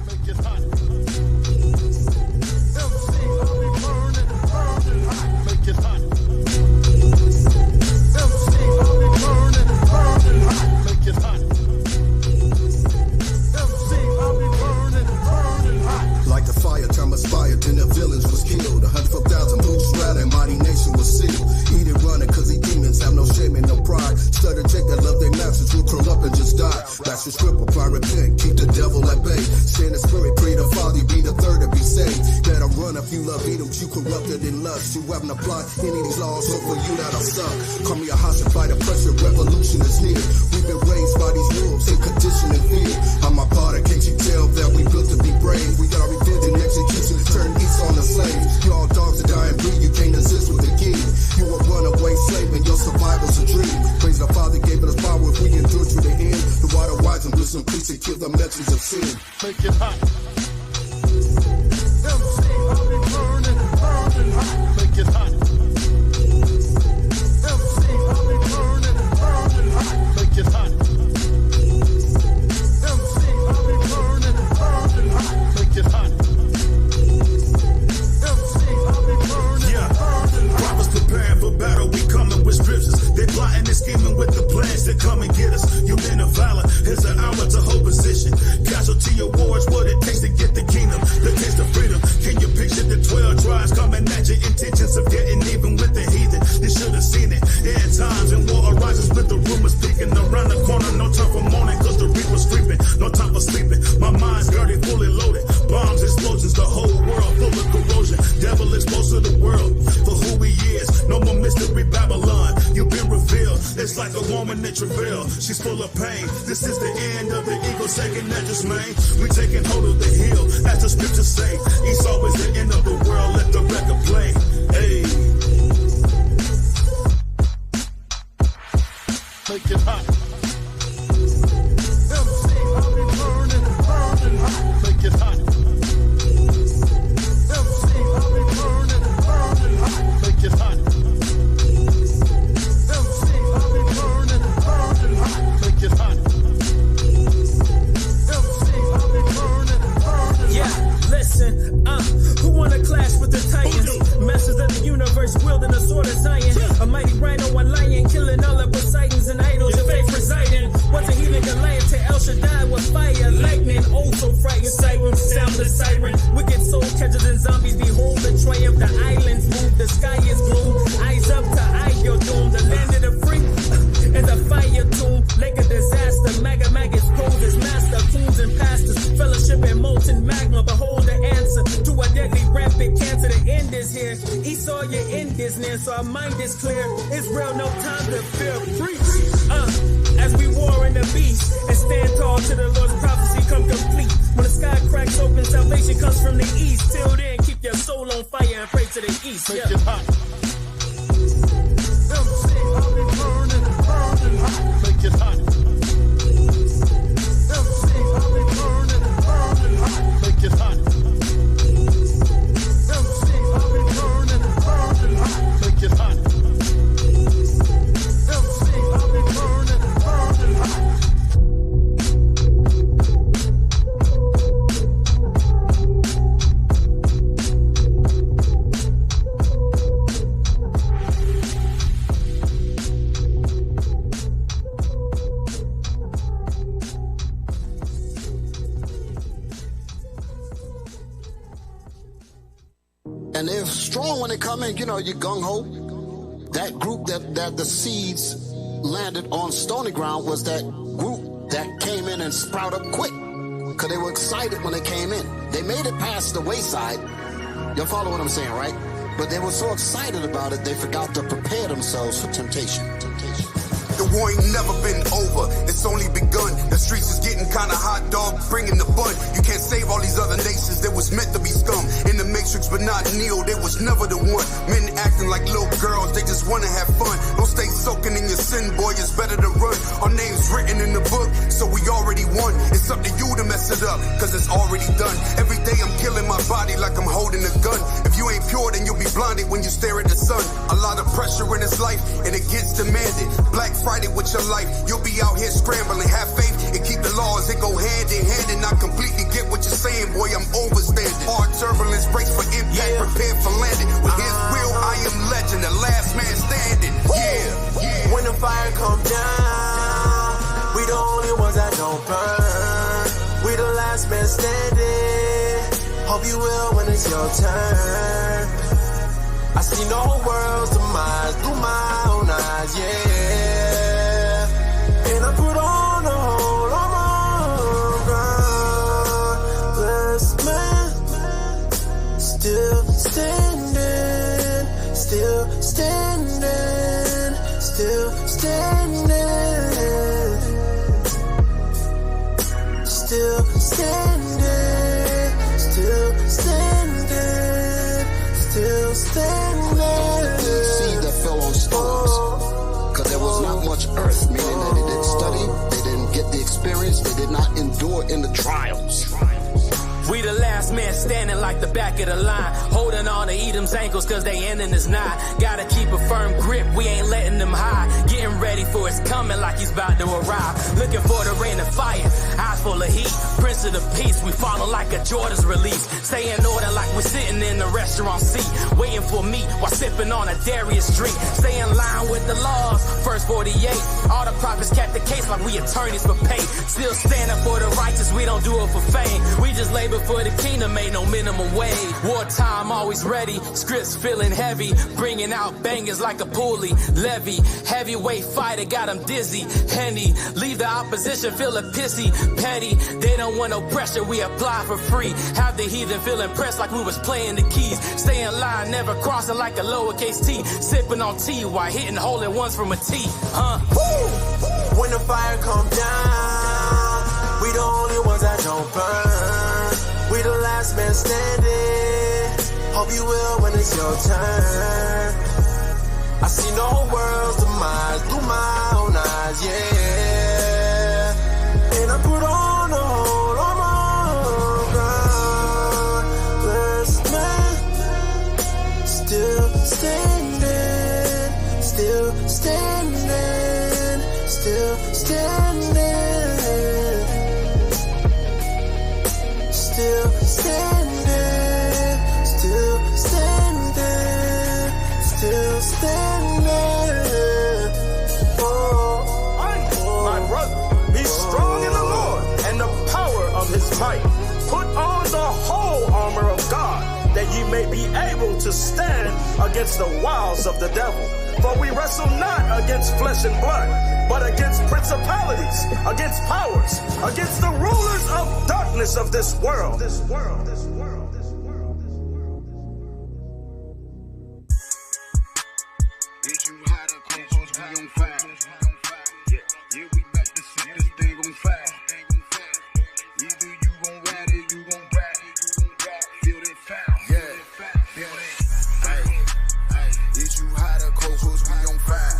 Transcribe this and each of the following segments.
Make it hot. MC, I'll be burning hot. Make it hot. MC, I'll be burning hot. Make it hot. MC, I'll be burning hot. Like the fire, time expired, then the village was killed. 100,000 boots rather, mighty nation was sealed. Eat it running, cause these demons have no shame and no pride. Stutter Jake that love their masters will curl up and just die. That's the script, apply, repent, keep the devil at bay. Stand in spirit, pray to Father, be the third to be saved. Let them run if you love Edom, you corrupted in lust. You haven't applied any of these laws, so for you that are stuck. Call me a hostage, fight the pressure, revolution is here. We've been raised by these wolves in condition and fear. I'm a part of, can't you tell that we built to be brave? We got our revenge and execution, turn east on the slaves. You all dogs that die and breed, you can't assist with the king. You a runaway slave and your survival's a dream. Praise the Father gave us power if we endure to the end. The water wise and wisdom, peace and kill the message of sin. Make it hot. MC, I'll be burning hot. Make it hot. MC, I'll be burning hot. Make it hot. MC, I'll be burning hot. Make it hot. MC, I'll be burning hot. Prophets preparing for battle, we coming with scriptures. They plotting and scheming with the plans to come and get us. You men of valor, here's an hour to hold position. Casualty awards, what it takes to get the kingdom, the taste of freedom. Can you picture the 12 tribes coming at your intentions of getting even with the heathen? You should have seen it. End times and war arises with the rumors peeking around the corner. No time for mourning cause the reaper's creeping. No time for sleeping. My mind's girded, fully loaded. Bombs, explosions, the whole world full of corrosion. Devil exposed to the world for who he is. No more mystery Babylon. You've been revealed. It's like a woman in travail. She's full of pain. This is the end of the ego second nature's main. We taking hold of the hill, as the scriptures say. Esau is the end of the world. Let the record play. Hey. Make it hot. MC, I'll be burning hot. Make it hot. MC, I'll be burning hot. Make it hot. MC, I'll be burning hot. Make it hot. MC, I'll be burning hot. Yeah, listen, who wanna clash with the titans? Masters of the universe wielding a sword of Zion. A mighty rhino, one lion, killing all of Poseidons and idols. Your faith residing. Was a healing Goliath to El Shaddai was fire, lightning, oh so frightening. Siren, sound the siren. Wicked soul catchers and zombies behold the triumph. The islands move, the sky is gloom. Eyes up to eye your doom. The land of the free is a fire tomb. Lake of disaster, maggots poses. Master, coons and pastors. Fellowship and molten magma. Behold the answer to a deadly rampant cancer. The end is here. Esau, your end is near. So our mind is clear. Israel, no time to fear. Preach. As we war in the beast and stand tall till the Lord's prophecy come complete. When the sky cracks open, salvation comes from the east. Till then, keep your soul on fire and pray to the east. Make it hot. MC, I'll be burning hot. Make it hot. MC, I'll be burning hot. Make it hot. MC, I'll be burning hot. Make it hot. MC, I'll be burning hot. And they're strong when they come in, you know, you gung-ho. That group that the seeds landed on stony ground was that group that came in and sprout up quick. Because they were excited when they came in. They made it past the wayside. Y'all follow what I'm saying, right? But they were so excited about it, they forgot to prepare themselves for temptation. The war ain't never been over, it's only begun. The streets is getting kinda hot, dog, bringing the bun. You can't save all these other nations that was meant to be scum. In the matrix but not Neo, they was never the one. Men acting like little girls, they just wanna have fun. Don't stay soaking in your sin, boy, it's better to run. Our name's written in the book, so we already won. It's up to you to mess it up, cause it's already done. Every day I'm killing my body like I'm holding a gun. If you ain't pure, then you'll be blinded when you stare at the sun. A lot of pressure in this life, and it gets demanded. Black Friday with your life, you'll be out here scrambling. Have faith and keep the laws, it go hand in hand and not completely get what you last man standing. Hope you will when it's your turn. I see no world's demise through my own eyes, yeah. And I put on the whole armor, blessed man, still standing, still standing, still standing, still standing, still standing, still standing. Seed that fell on stones, because there was not much earth, meaning that they didn't study, they didn't get the experience, they did not endure in the trials. We the last man standing like the back of the line, holding on to Edom's ankles cause they ending is nigh. Gotta keep a firm grip, we ain't letting them hide. Getting ready for his coming like he's about to arrive. Looking for the rain of fire, eyes full of heat. Prince of the peace, we follow like a Jordan's release. Stay in order like we're sitting in the restaurant seat, waiting for meat while sipping on a Darius drink. Stay in line with the laws, first 48. All the prophets kept the case like we attorneys for pay. Still standing for the righteous, we don't do it for fame. We just labor for the kingdom, ain't no minimum wage. Wartime always ready, scripts feeling heavy, bringing out bangers like a pulley levy. Heavyweight fighter got them dizzy, Henny. Leave the opposition feeling pissy, petty. They don't want no pressure, we apply for free. Have the heathen feel impressed like we was playing the keys. Stay in line, never crossing like a lowercase t. Sipping on tea while hitting hole in ones from a T. Woo! When the fire come down, we the only ones that don't burn. We the last man standing. Hope you will when it's your turn. I see no world's demise through my own eyes, yeah. And I put on the whole armor, blessed man, still standing, still standing, still standing. Still standing, still standing, still standing. My brother, be strong in the Lord and the power of his might. Put on the whole armor of God, that ye may be able to stand against the wiles of the devil. For we wrestle not against flesh and blood, but against principalities, against powers, against the rulers of darkness of this world. Did you hide the clothes, we on fire? Yeah, we back to set this thing on fire. Either you gon' ride it, you gon' ride it. Feel that fire, yeah, feel that. Is you hide the clothes, we on fire?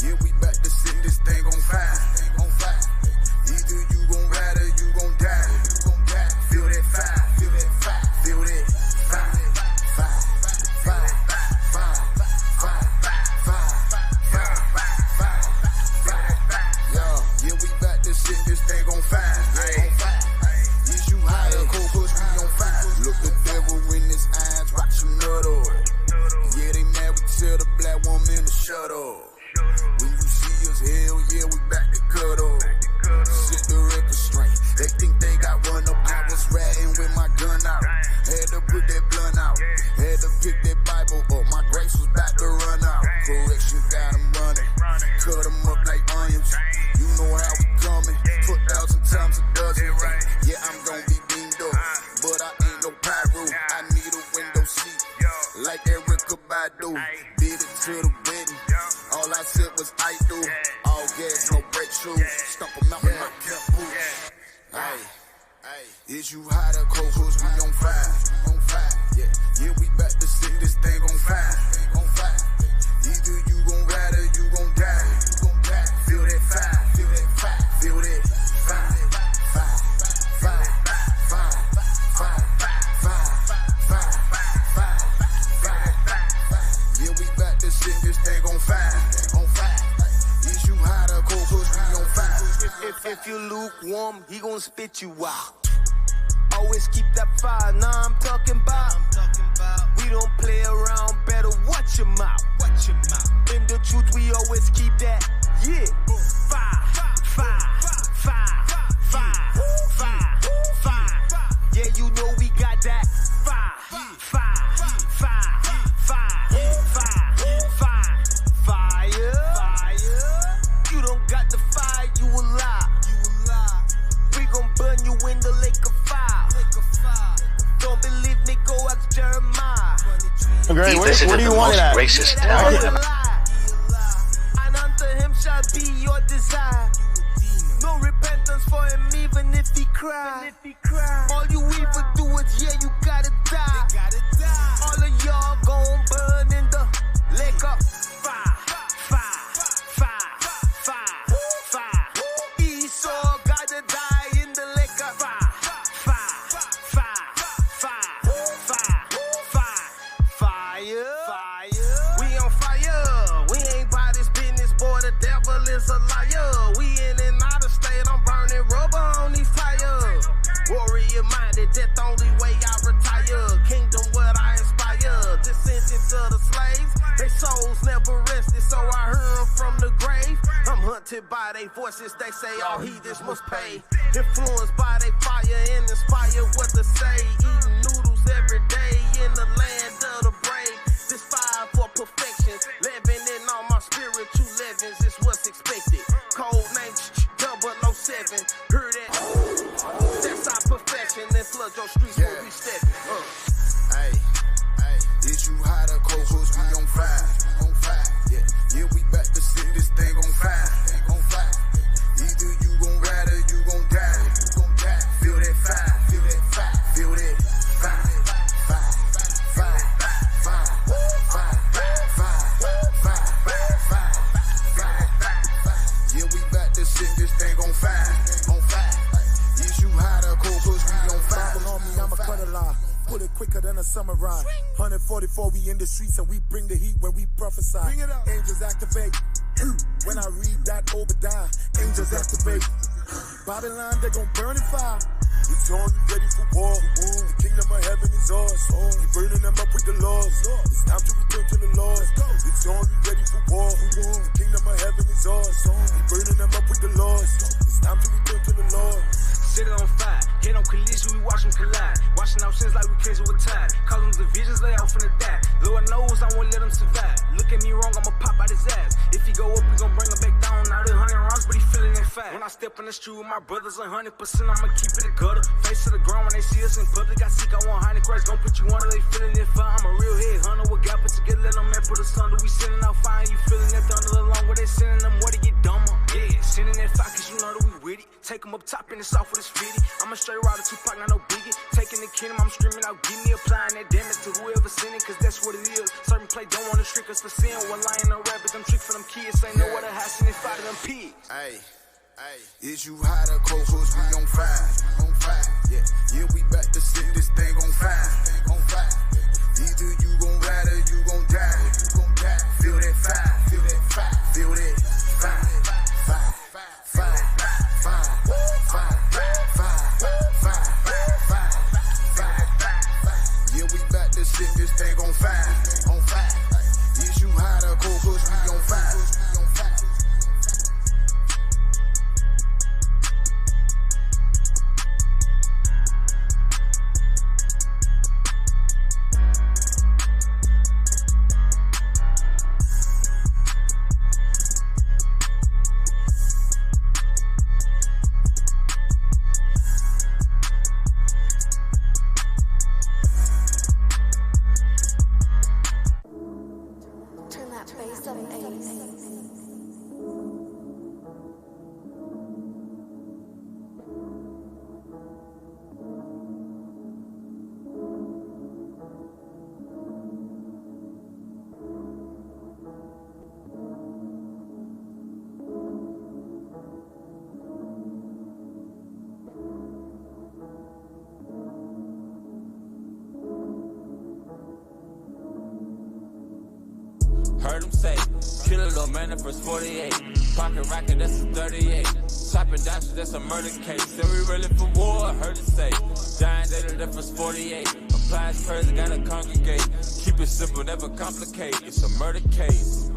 Yeah, we back to set this thing on fire. Either you gon' ride it, you gon' die. Feel that fire, feel that fire, feel that fire, fire, fire, fire, fire, fire, fire. Yeah, we back to set this thing on fire. Is you high or cold, cause we on fire. Look the devil in his eyes, watch him nut up. Yeah, they never tell the black woman to shut up. When you see us, hell yeah, we back to cut up. Sit the record straight. They think they got one up. I was ratting with my gun out. Had to put that blunt out. Had to pick that Bible up. My grace was about to run out. Correction got them running. Cut them up like onions. You know how we coming. 4,000 times a dozen. Yeah, I'm gonna be beamed up. But I ain't no pyro. I need a window seat. Like Erica Badu. Did it to the wedding. All I said was I do. All gas, no brake shoes. Stump them out with my camp boots. Is you hot or cold, cause we on fire. Yeah, we back to set this thing on fire. Either you gon' ride or you gon' die. Feel that fire, feel that fire, feel that fire, fire, fire, fire, fire, fire, fire, fire, fire. Yeah, we back to set this thing on fire. Is you hot or cold, cause we on fire. If you lukewarm, he gon' spit you out. Always keep that fire, nah, I'm talking about. We don't play around, better watch your mouth. In the truth, we always keep that, yeah. Fire, fire, fire, fire, fire. great. What do you want at? Racist town. And unto him shall be your desire. No repentance for him, even if he cry. All you evil do is, yeah, you gotta die. All of y'all gon' burn in the lake of fire. Esau gotta die in the lake of fire. We on fire. We ain't by this business, boy. The devil is a liar. We in and out of state. I'm burning rubber on these tires. Warrior minded, that's the only way I retire. Kingdom what I inspire. Descendants of the slaves. They souls never rested, so I heard them from the grave. I'm hunted by their voices. They say all heathens must pay. Influenced by their fire and inspired what to say. Eating noodles every day in the land of the brave. This fire for perfection. Living in all my spiritual livings is what's expected. Code name 007. Heard that? That's our perfection. Then flood your streets when we steppin'. Hey, is you hot or cold? Cause we on fire. Yeah, we back to set this thing on fire. Either you gon' ride or you gon' die. Feel that fire. Feel that fire. Yeah, we back to set this thing on fire. Is you hot or cold? Cause we on fire. On me, I'm a cutter line. Pull it quicker than a summer rhyme. 144, we in the streets and we bring the heat when we prophesy. Bring it up. Angels activate. When I read that Obadiah, angels activate. Babylon, they gon' burn in fire. It's on, you ready for war. The kingdom of heaven is ours. We burning them up with the laws. It's time to return to the Lord. It's on, you ready for war. The kingdom of heaven is ours. We burning them up with the laws. It's time to return to the Lord. Set it on fire, head on collision, we watch them collide. Washing out sins like we cleanse with tide. Call them divisions, lay off in the die. Lord knows I won't let him survive. Look at me wrong, I'ma pop out his ass. If he go up, we gon' bring him back down. Now the 100 rounds, but he feeling that fire. When I step in the street with my brothers, 100%, I'ma keep it a gutter. Face to the ground when they see us in public. I seek, I want high Christ, gon' put you under. They feeling it fire. I'm a real head hunter. What God put together, let them man put us under. We sending out fire, you feeling that thunder along where they sending them. What to get dumber? Yeah, sending that fire, cause you know that we with it. Take them up top in the south with this 50. I'm a straight rider, Tupac, not no biggie. Taking the kingdom, I'm screaming out, give me applying that damage to whoever sent it, cause that's what it is. Certain play don't wanna trick us for sin. One lying, no rabbit, them trick for them kids. Ain't no other house in this fight of them pigs. Hey, is you hot or cold? Cause we on fire. Yeah, we back to set this thing on fire. Either you gon' ride or you gon' die. Feel that fire. Feel that fire. Yeah, we back to set this thing on fire. Is you hot or cold? Cause we on fire. Heard him say, kill a little man, the first 48. Pocket rocket, that's a 38. Chopping dashes, that's a murder case. Then we really for war, I heard it say. Giant data, the first 48. Applies prayers, gotta congregate. Keep it simple, never complicate. It's a murder case.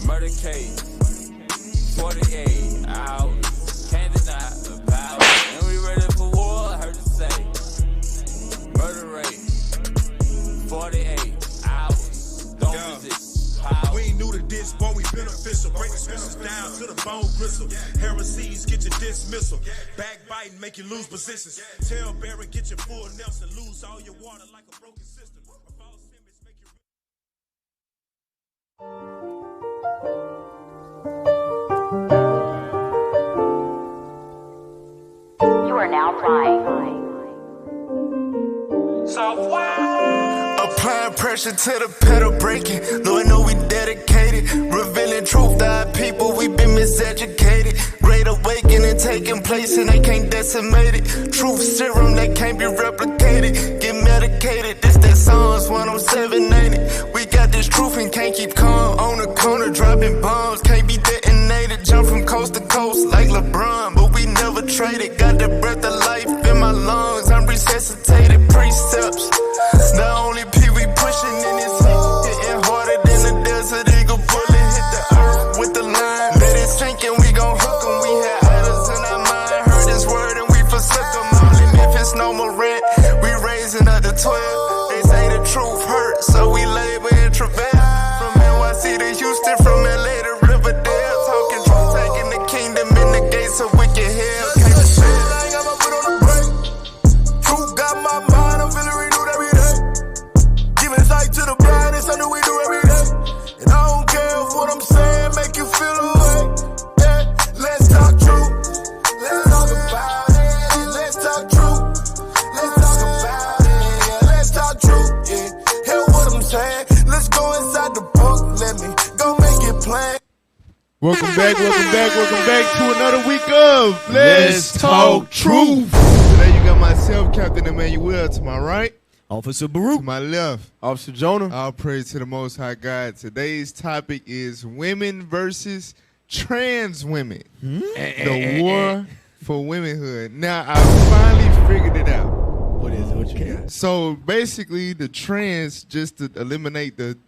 Murder case. 48 out. Can't deny the power. And we ready for war, I heard it say. Murder rate. 48 hours. Don't resist. We ain't new to this, boy, we beneficial. Break the scriptures down to the bone gristle. Heresies, get your dismissal. Backbiting, make you lose positions. Tell Barry, get your full Nelson. Lose all your water like a broken system. You are now flying. Applying pressure to the pedal breaking. Lord, know we dedicated. Revealing truth to our people, we been miseducated. Great awakening taking place and they can't decimate it. Truth serum that can't be replicated. Get medicated, this that Psalms 107, ain't it? We got this truth and can't keep calm. On the corner dropping bombs, can't be detonated. Jump from coast to coast like LeBron, but we never traded. Got the breath of life in my lungs, I'm resuscitated. Precepts, the only P we pushing in this heat. Hitting harder than the desert eagle bullet. Hit the earth with the line, let it sink and we gon' hook 'em. We had idols in our mind, heard this word and we forsook 'em. All in Memphis, no more rent, we raising up to 12. They say the truth hurt, so we labor and travail. From NYC to Houston, from LA to Riverdale. Talking truth, taking the kingdom in the gates of wicked hell. Can't defend. To the blind, it's something we do every day. And I don't care if what I'm saying make you feel away. Yeah, let's talk truth. Let's talk about it. Let's talk truth. Let's talk about it. Yeah, let's talk truth. Yeah, hear what I'm saying. Let's go inside the book. Let me go make it plain. Welcome back to another week of Let's Talk Truth. Today you got myself, Captain Emmanuel, to my right. Officer Baruch. To my left, Officer Jonah. All praise to the Most High God. Today's topic is women versus trans women. The war for womanhood. Now, I finally figured it out. What is it? What you got? So, basically, the trans, just to eliminate the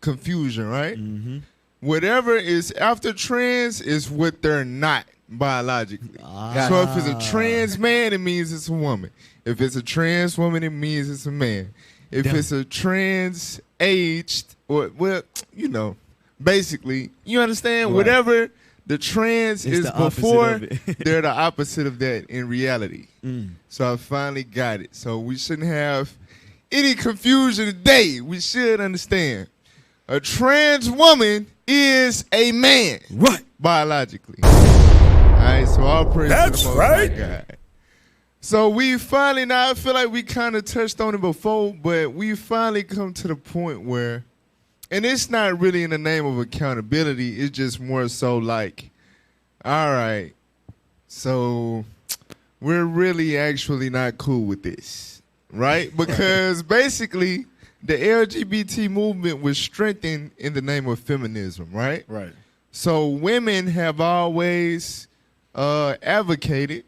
confusion, right? Mm-hmm. Whatever is after trans is what they're not biologically. So, if it's a trans man, it means it's a woman. If it's a trans woman, it means it's a man. If it's a trans aged, or well, you know, basically, you understand? Right. Whatever the trans it's is the before, they're the opposite of that in reality. So I finally got it. So we shouldn't have any confusion today. We should understand. A trans woman is a man. Right. Biologically. All right, so all praise to the Most High God. So we finally, now I feel like we kind of touched on it before, but we finally come to the point where, and it's not really in the name of accountability, it's just more so like, all right, so we're really actually not cool with this, right? Because basically the LGBT movement was strengthened in the name of feminism, right? Right. So women have always advocated,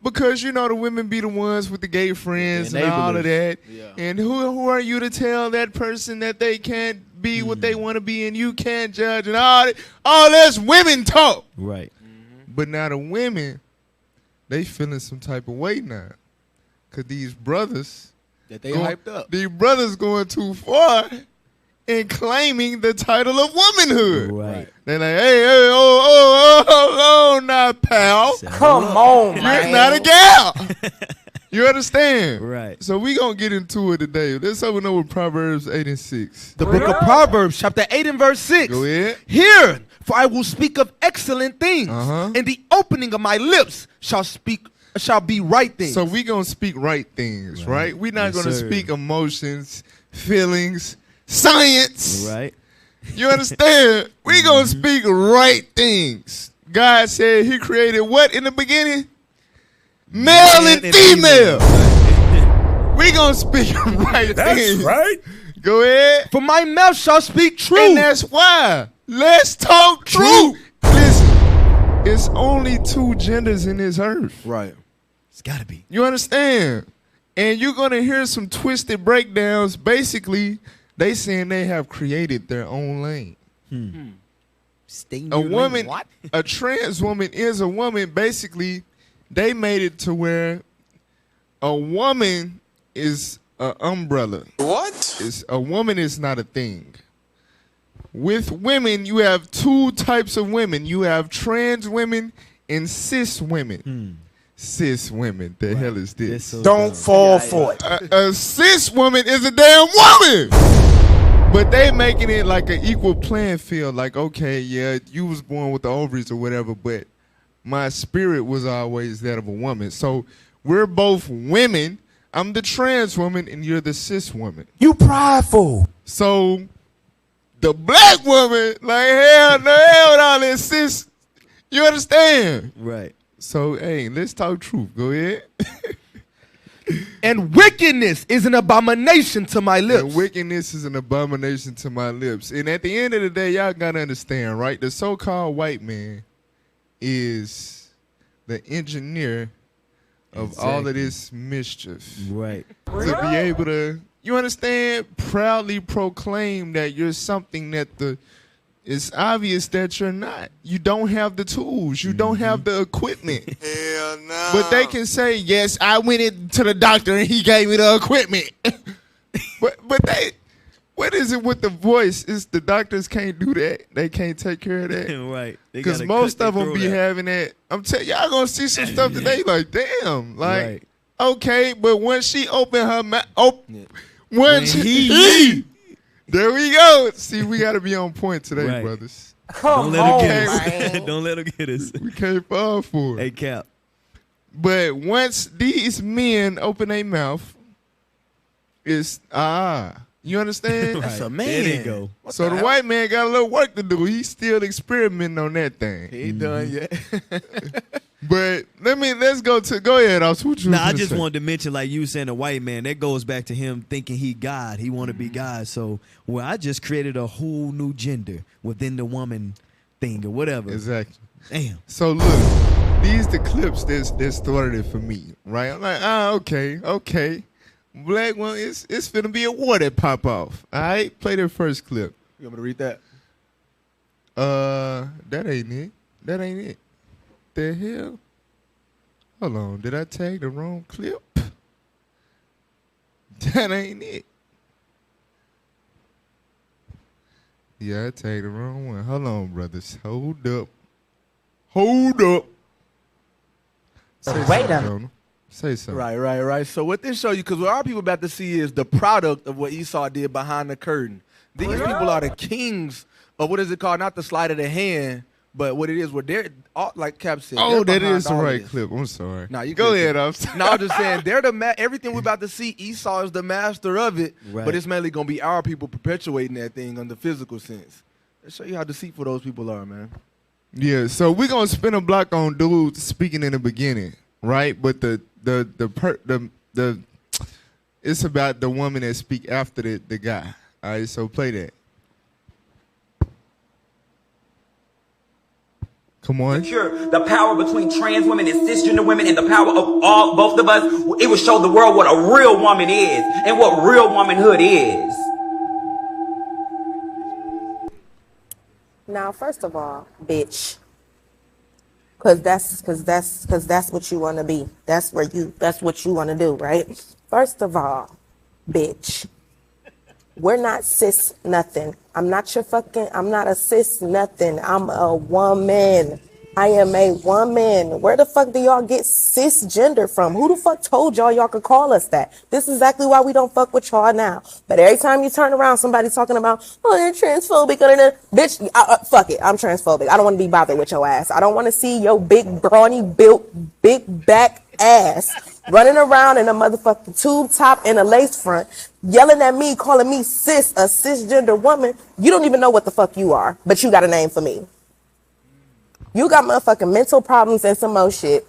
because, you know, the women be the ones with the gay friends and all of that. Yeah. And who are you to tell that person that they can't be what they want to be and you can't judge and all that? All that's women talk. Right. But now the women, they feeling some type of way now. Because these brothers. That they hyped up. These brothers going too far in claiming the title of womanhood. Right. They're like, hey, oh, now, pal. Come on, man. You're not a gal. You understand? Right. So we going to get into it today. Let's open up with Proverbs 8 and 6. The book of Proverbs, chapter 8 and verse 6. Go ahead. Hear, for I will speak of excellent things, and the opening of my lips shall be right things. So we going to speak right things, right? We're not going to speak emotions, feelings, science. Right. You understand? We gonna speak right things. God said he created what in the beginning? Male and female. We gonna speak right things. That's right. Go ahead. For my mouth shall speak truth. And that's why. Let's talk truth. Listen, it's only two genders in this earth. Right. It's gotta be. You understand? And you're gonna hear some twisted breakdowns. Basically, they saying they have created their own lane. A woman, what? A trans woman is a woman. Basically, they made it to where a woman is an umbrella. What? A woman is not a thing. With women, you have two types of women. You have trans women and cis women. Cis women, the hell is this? Don't fall for it. A cis woman is a damn woman. But they making it like an equal playing field. Like, okay, yeah, you was born with the ovaries or whatever, but my spirit was always that of a woman. So we're both women. I'm the trans woman and you're the cis woman. You prideful. So the black woman, like, hell no, hell with all this cis. You understand? Right. So, hey, let's talk truth. Go ahead. And wickedness is an abomination to my lips. And wickedness is an abomination to my lips. And at the end of the day, y'all got to understand, right? The so-called white man is the engineer of all of this mischief. Right. To be able to, you understand, proudly proclaim that you're something that it's obvious that you're not. You don't have the tools. You don't have the equipment. Hell no. But they can say, yes, I went into the doctor and he gave me the equipment. but they, what is it with the voice? It's the doctors can't do that. They can't take care of that. Right. Because most of them be having that. I'm telling y'all gonna see some stuff today like, damn. Like, Right. okay, but once she opened her mouth, there we go. See, we got to be on point today, Right. brothers. Don't let him get us. Don't let him get us. We can't fall for it. Hey, Cap. But once these men open their mouth, it's you understand? That's a man. There they go. So the white man got a little work to do. He's still experimenting on that thing. He ain't done yet. But go ahead, Oz. What you Nah, I gonna just say? wanted to mention, like you saying, the white man, that goes back to him thinking he God. He want to be God. So, well, I just created a whole new gender within the woman thing or whatever. Exactly. Damn. So look, these the clips that started it for me, right? I'm like, okay. Black one, it's finna be a war that pop off. All right, play their first clip. You want me to read that? That ain't it. That ain't it. The hell? Hold on, did I tag the wrong clip? That ain't it. Yeah, I tagged the wrong one. Hold on, brothers. Hold up. Wait a minute. Say something. Right. So what this show you, because what our people about to see is the product of what Esau did behind the curtain. These people are the kings of what is it called? Not the sleight of the hand, but what it is. Where they're all, like Cap said. Oh, they're that is the behind all right this. clip. I'm sorry. Nah, you go good. ahead. I'm sorry. No, I'm just saying they're the everything we're about to see. Esau is the master of it, Right. but it's mainly gonna be our people perpetuating that thing on the physical sense. Let's show you how deceitful those people are, man. Yeah, so we're gonna spin a block on dudes speaking in the beginning, right? But the it's about the woman that speak after the guy. All right, so play that. Come on. The power between trans women and cisgender women and the power of both of us, it would show the world what a real woman is and what real womanhood is. Now, first of all, bitch, because that's what you want to be. That's what you want to do, right? First of all, bitch, we're not cis nothing. I'm not a cis nothing. I'm a woman. I am a woman. Where the fuck do y'all get cisgender from? Who the fuck told y'all could call us that? This is exactly why we don't fuck with y'all now. But every time you turn around, somebody's talking about, oh, they're transphobic. Bitch, fuck it. I'm transphobic. I don't want to be bothered with your ass. I don't want to see your big, brawny built, big back ass running around in a motherfucking tube top and a lace front, yelling at me, calling me cis, a cisgender woman. You don't even know what the fuck you are, but you got a name for me. You got motherfucking mental problems and some more shit,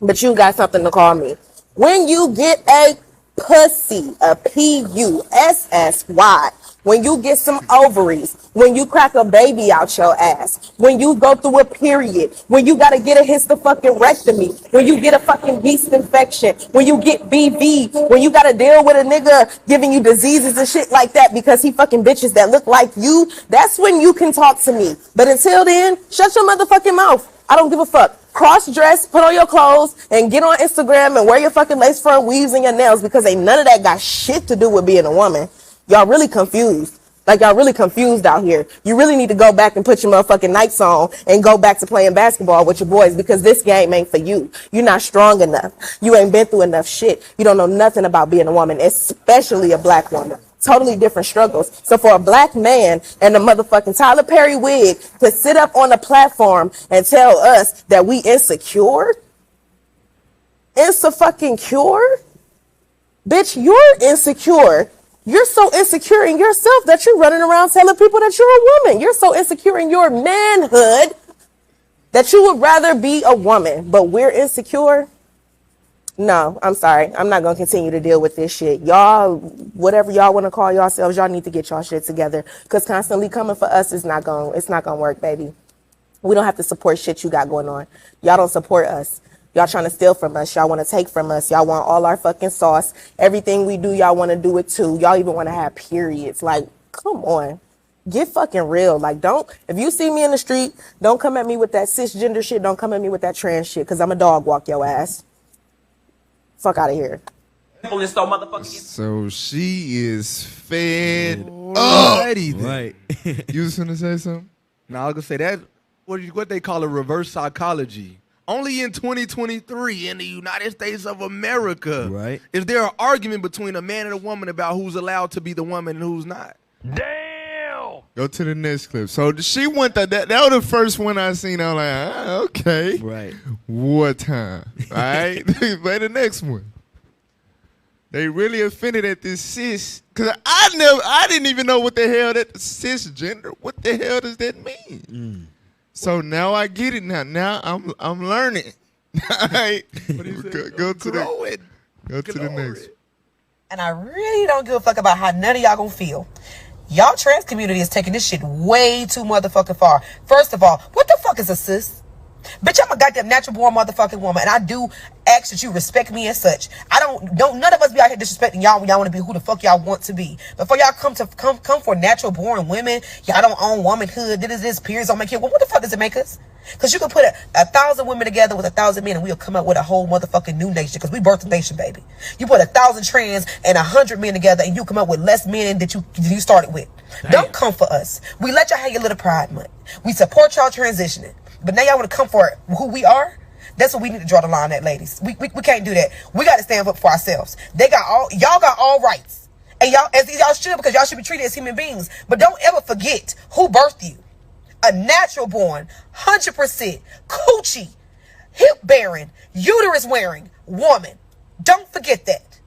but you got something to call me. When you get a pussy, a P-U-S-S-Y, when you get some ovaries, when you crack a baby out your ass, when you go through a period, when you gotta get a hysterectomy, when you get a fucking yeast infection, when you get BV, when you gotta deal with a nigga giving you diseases and shit like that because he fucking bitches that look like you, that's when you can talk to me. But until then, shut your motherfucking mouth. I don't give a fuck. Cross-dress, put on your clothes, and get on Instagram and wear your fucking lace front weaves and your nails because ain't none of that got shit to do with being a woman. Y'all really confused. Like, y'all really confused out here. You really need to go back and put your motherfucking Nikes on and go back to playing basketball with your boys because this game ain't for you. You're not strong enough. You ain't been through enough shit. You don't know nothing about being a woman, especially a black woman. Totally different struggles. So for a black man and a motherfucking Tyler Perry wig to sit up on a platform and tell us that we insecure? Insa-fucking-cure? Bitch, you're insecure. You're so insecure in yourself that you're running around telling people that you're a woman. You're so insecure in your manhood that you would rather be a woman, but we're insecure. No, I'm sorry. I'm not going to continue to deal with this shit. Y'all, whatever y'all want to call yourselves, y'all need to get y'all shit together, because constantly coming for us is not going to work, baby. We don't have to support shit you got going on. Y'all don't support us. Y'all trying to steal from us. Y'all want to take from us. Y'all want all our fucking sauce. Everything we do, y'all want to do it too. Y'all even want to have periods. Like, come on. Get fucking real. Like, if you see me in the street, don't come at me with that cisgender shit. Don't come at me with that trans shit, because I'm a dog walk your ass. Fuck out of here. So she is fed up. Right. You was gonna say something? No, I was gonna say that what they call a reverse psychology. Only in 2023 in the United States of America, right, is there an argument between a man and a woman about who's allowed to be the woman and who's not. Damn. Go to the next clip. So she went that was the first one I seen. I'm like, okay, right. What time? All right, play the next one. They really offended at this cis, because I didn't even know what the hell that cisgender. What the hell does that mean? So now I get it now. Now I'm learning. All right. Go to the next. And I really don't give a fuck about how none of y'all gonna feel. Y'all trans community is taking this shit way too motherfucking far. First of all, what the fuck is a cis? Bitch, I'm a goddamn natural born motherfucking woman, and I do ask that you respect me as such. None of us be out here disrespecting y'all when y'all want to be who the fuck y'all want to be. But for y'all come for natural born women, y'all don't own womanhood. This periods don't make it. Well, what the fuck does it make us? Because you can put 1,000 women together with 1,000 men, and we'll come up with a whole motherfucking new nation. Because we birthed a nation, baby. You put 1,000 trans and 100 men together, and you come up with less men than you started with. Damn. Don't come for us. We let y'all have your little pride month. We support y'all transitioning. But now y'all want to come for who we are? That's what we need to draw the line at, ladies. We can't do that. We got to stand up for ourselves. Y'all got all rights. And y'all, as y'all should, because y'all should be treated as human beings. But don't ever forget who birthed you. A natural born, 100% coochie, hip bearing, uterus wearing woman. Don't forget that.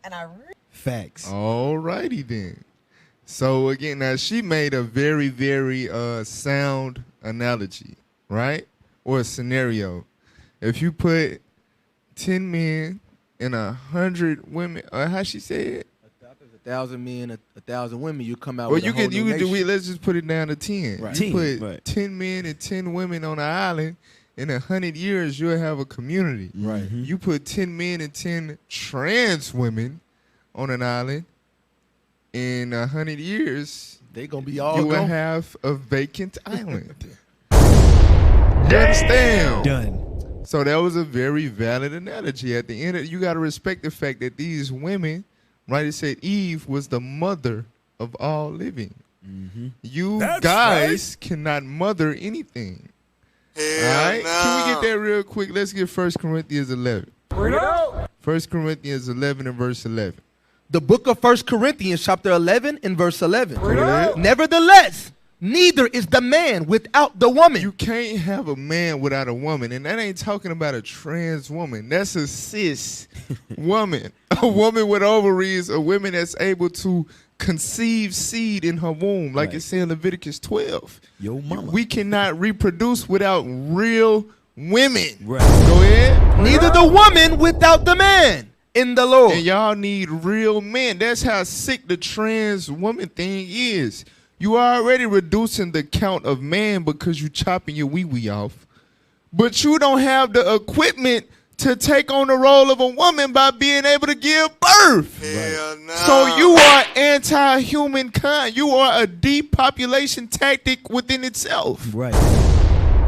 And facts. All righty then. So again, now she made a very, very sound analogy, right? Or a scenario. If you put 10 men and 100 women, how she said? 1,000 men, 1,000 women, you come out. Well, with you a whole can new nation. let's just put it down to 10. Right. You put 10 men and 10 women on an island. In 100 years, you'll have a community. Right. Mm-hmm. You put 10 men and 10 trans women on an island. In 100 years, they gonna be all you will gone. have a vacant island. You understand? Done. So that was a very valid analogy. At the end, you got to respect the fact that these women, right? It said Eve was the mother of all living. Mm-hmm. You That's guys cannot mother anything. Hell all right? no. Can we get that real quick? Let's get 1 Corinthians 11. 1 Corinthians 11 and verse 11. The book of 1 Corinthians chapter 11 and verse 11. Nevertheless, neither is the man without the woman. You can't have a man without a woman, and that ain't talking about a trans woman. That's a cis woman. A woman with ovaries, a woman that's able to conceive seed in her womb, like it said in Leviticus 12. Yo mama. We cannot reproduce without real women. Right. Go ahead. Neither the woman without the man in the Lord. And y'all need real men. That's how sick the trans woman thing is. You are already reducing the count of man because you chopping your wee-wee off. But you don't have the equipment to take on the role of a woman by being able to give birth. Hell no. So you are anti-humankind. You are a depopulation tactic within itself. Right.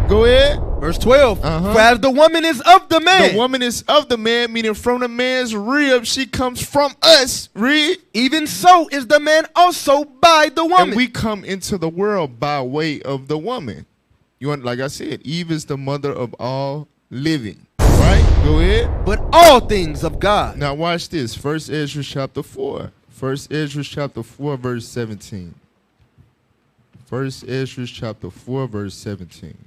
Go ahead. Verse 12. For as the woman is of the man. The woman is of the man, meaning from the man's rib, she comes from us. Read. Even so is the man also by the woman. And we come into the world by way of the woman. You want, like I said, Eve is the mother of all living. Right? Go ahead. But all things of God. Now watch this. 1 Ezra chapter 4. First Ezra chapter 4, verse 17. First Ezra chapter 4, verse 17.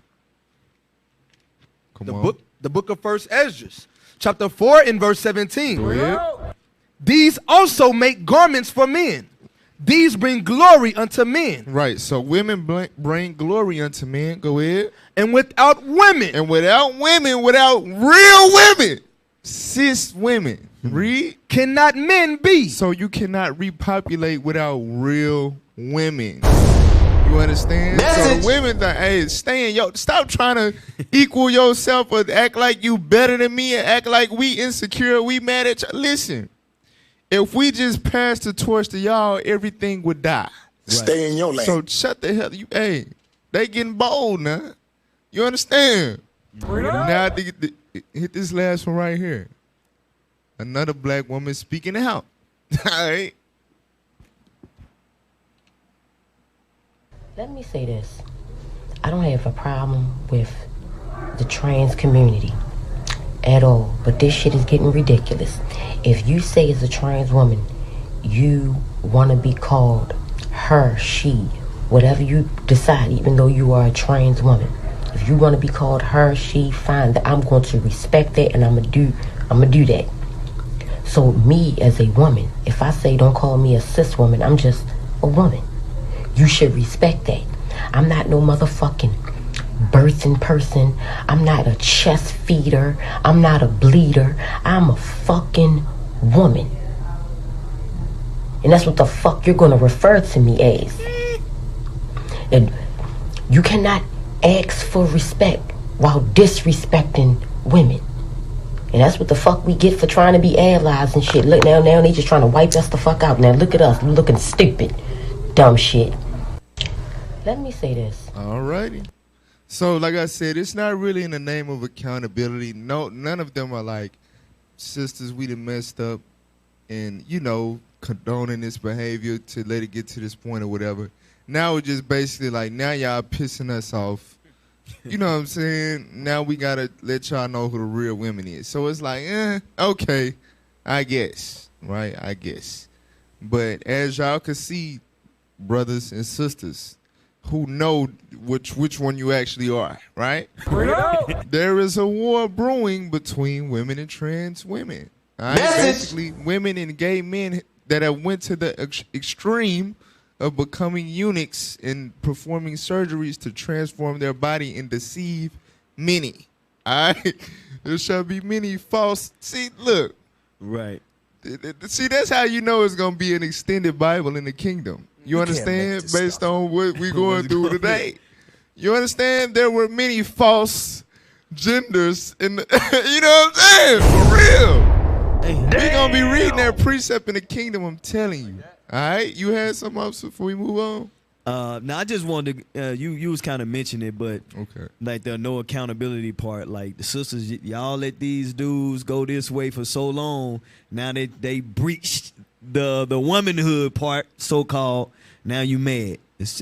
Come on. The book of First Ezra, chapter 4 in verse 17. Go ahead. These also make garments for men. These bring glory unto men. Right. So women bring glory unto men. Go ahead. And without women. And without women, without real women, cis women. Read. Cannot men be. So you cannot repopulate without real women. You understand? Message. So women, hey, stop trying to equal yourself or act like you better than me and act like we insecure, we mad at you. Listen, if we just pass the torch to y'all, everything would die. Stay in your lane. So shut the hell. Hey, they getting bold now. You understand? Now hit this last one right here. Another black woman speaking out. All right. Let me say this. I don't have a problem with the trans community at all, but this shit is getting ridiculous. If you say as a trans woman, you want to be called her, she, whatever you decide, even though you are a trans woman, if you want to be called her, she, fine, I'm going to respect that and I'm gonna do that. So me as a woman, if I say don't call me a cis woman, I'm just a woman. You should respect that. I'm not no motherfucking birthing person. I'm not a chest feeder. I'm not a bleeder. I'm a fucking woman. And that's what the fuck you're gonna refer to me as. And you cannot ask for respect while disrespecting women. And that's what the fuck we get for trying to be allies and shit. Look now they just trying to wipe us the fuck out. Now look at us, we're looking stupid. Dumb shit. Let me say this. Alrighty. So like I said, it's not really in the name of accountability. No, none of them are like, sisters, we done messed up and, condoning this behavior to let it get to this point or whatever. Now it's just basically like, now y'all pissing us off. You know what I'm saying? Now we got to let y'all know who the real women is. So it's like, okay, I guess, right? I guess. But as y'all can see, brothers and sisters who know which one you actually are, right? There is a war brewing between women and trans women. Right? Basically, women and gay men that have went to the extreme of becoming eunuchs and performing surgeries to transform their body and deceive many. All right? There shall be many false. See, look. Right. See, that's how you know it's going to be an extended Bible in the kingdom. You understand? Based on what we're going through today. You understand? There were many false genders in the, you know what I'm saying? For real. We're going to be reading that precept in the kingdom, I'm telling you. All right? You had something else before we move on? No, I just wanted to, you was kind of mentioning it, but like the no accountability part, like the sisters, y'all let these dudes go this way for so long. Now they breached the womanhood part, so-called. Now you mad. It's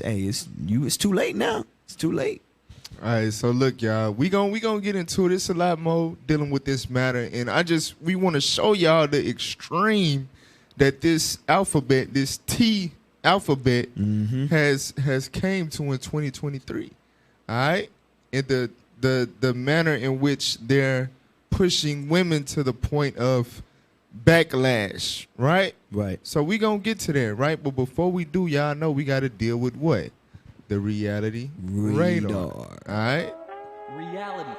too late now. It's too late. All right, so look, y'all, we gonna get into it. It's a lot more dealing with this matter, and we want to show y'all the extreme that this alphabet, this T alphabet, has came to in 2023. All right, and the manner in which they're pushing women to the point of backlash, right? Right. So we gonna get to that, right? But before we do, y'all know we got to deal with what? The reality radar. All right. Reality radar.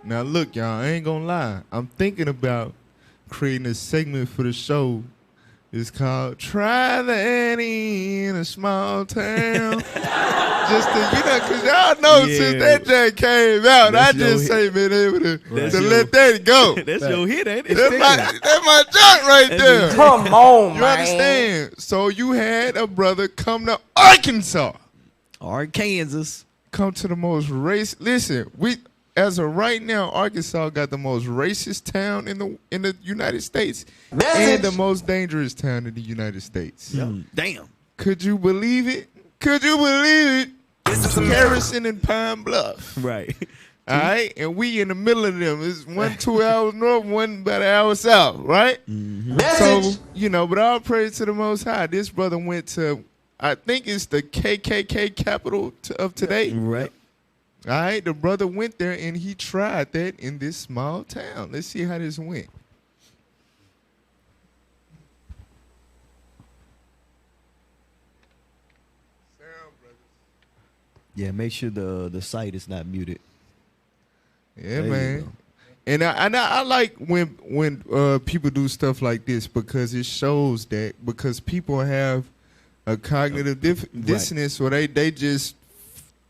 Now look, y'all, I ain't gonna lie. I'm thinking about creating a segment for the show. It's called Try the Annie in a Small Town. Just to, because y'all know since that joint came out, I just ain't been able to let that go. That's your hit, ain't it? That's my joint right there. Come on, you man. understand? So you had a brother come to Arkansas. Kansas. Come to the most listen, as of right now, Arkansas got the most racist town in the United States and the most dangerous town in the United States. Damn. Could you believe it? Could you believe it? Harrison and Pine Bluff. Right. All right, and we in the middle of them. It's 1 2 hours north, one about an hour south, right? So, but all praise to the Most High. This brother went to, I think it's the KKK capital of today. Right. All right, the brother went there and he tried that in this small town. Let's see how this went. Yeah, make sure the site is not muted. Yeah, man. And I like when people do stuff like this because it shows that because people have a cognitive dissonance where they just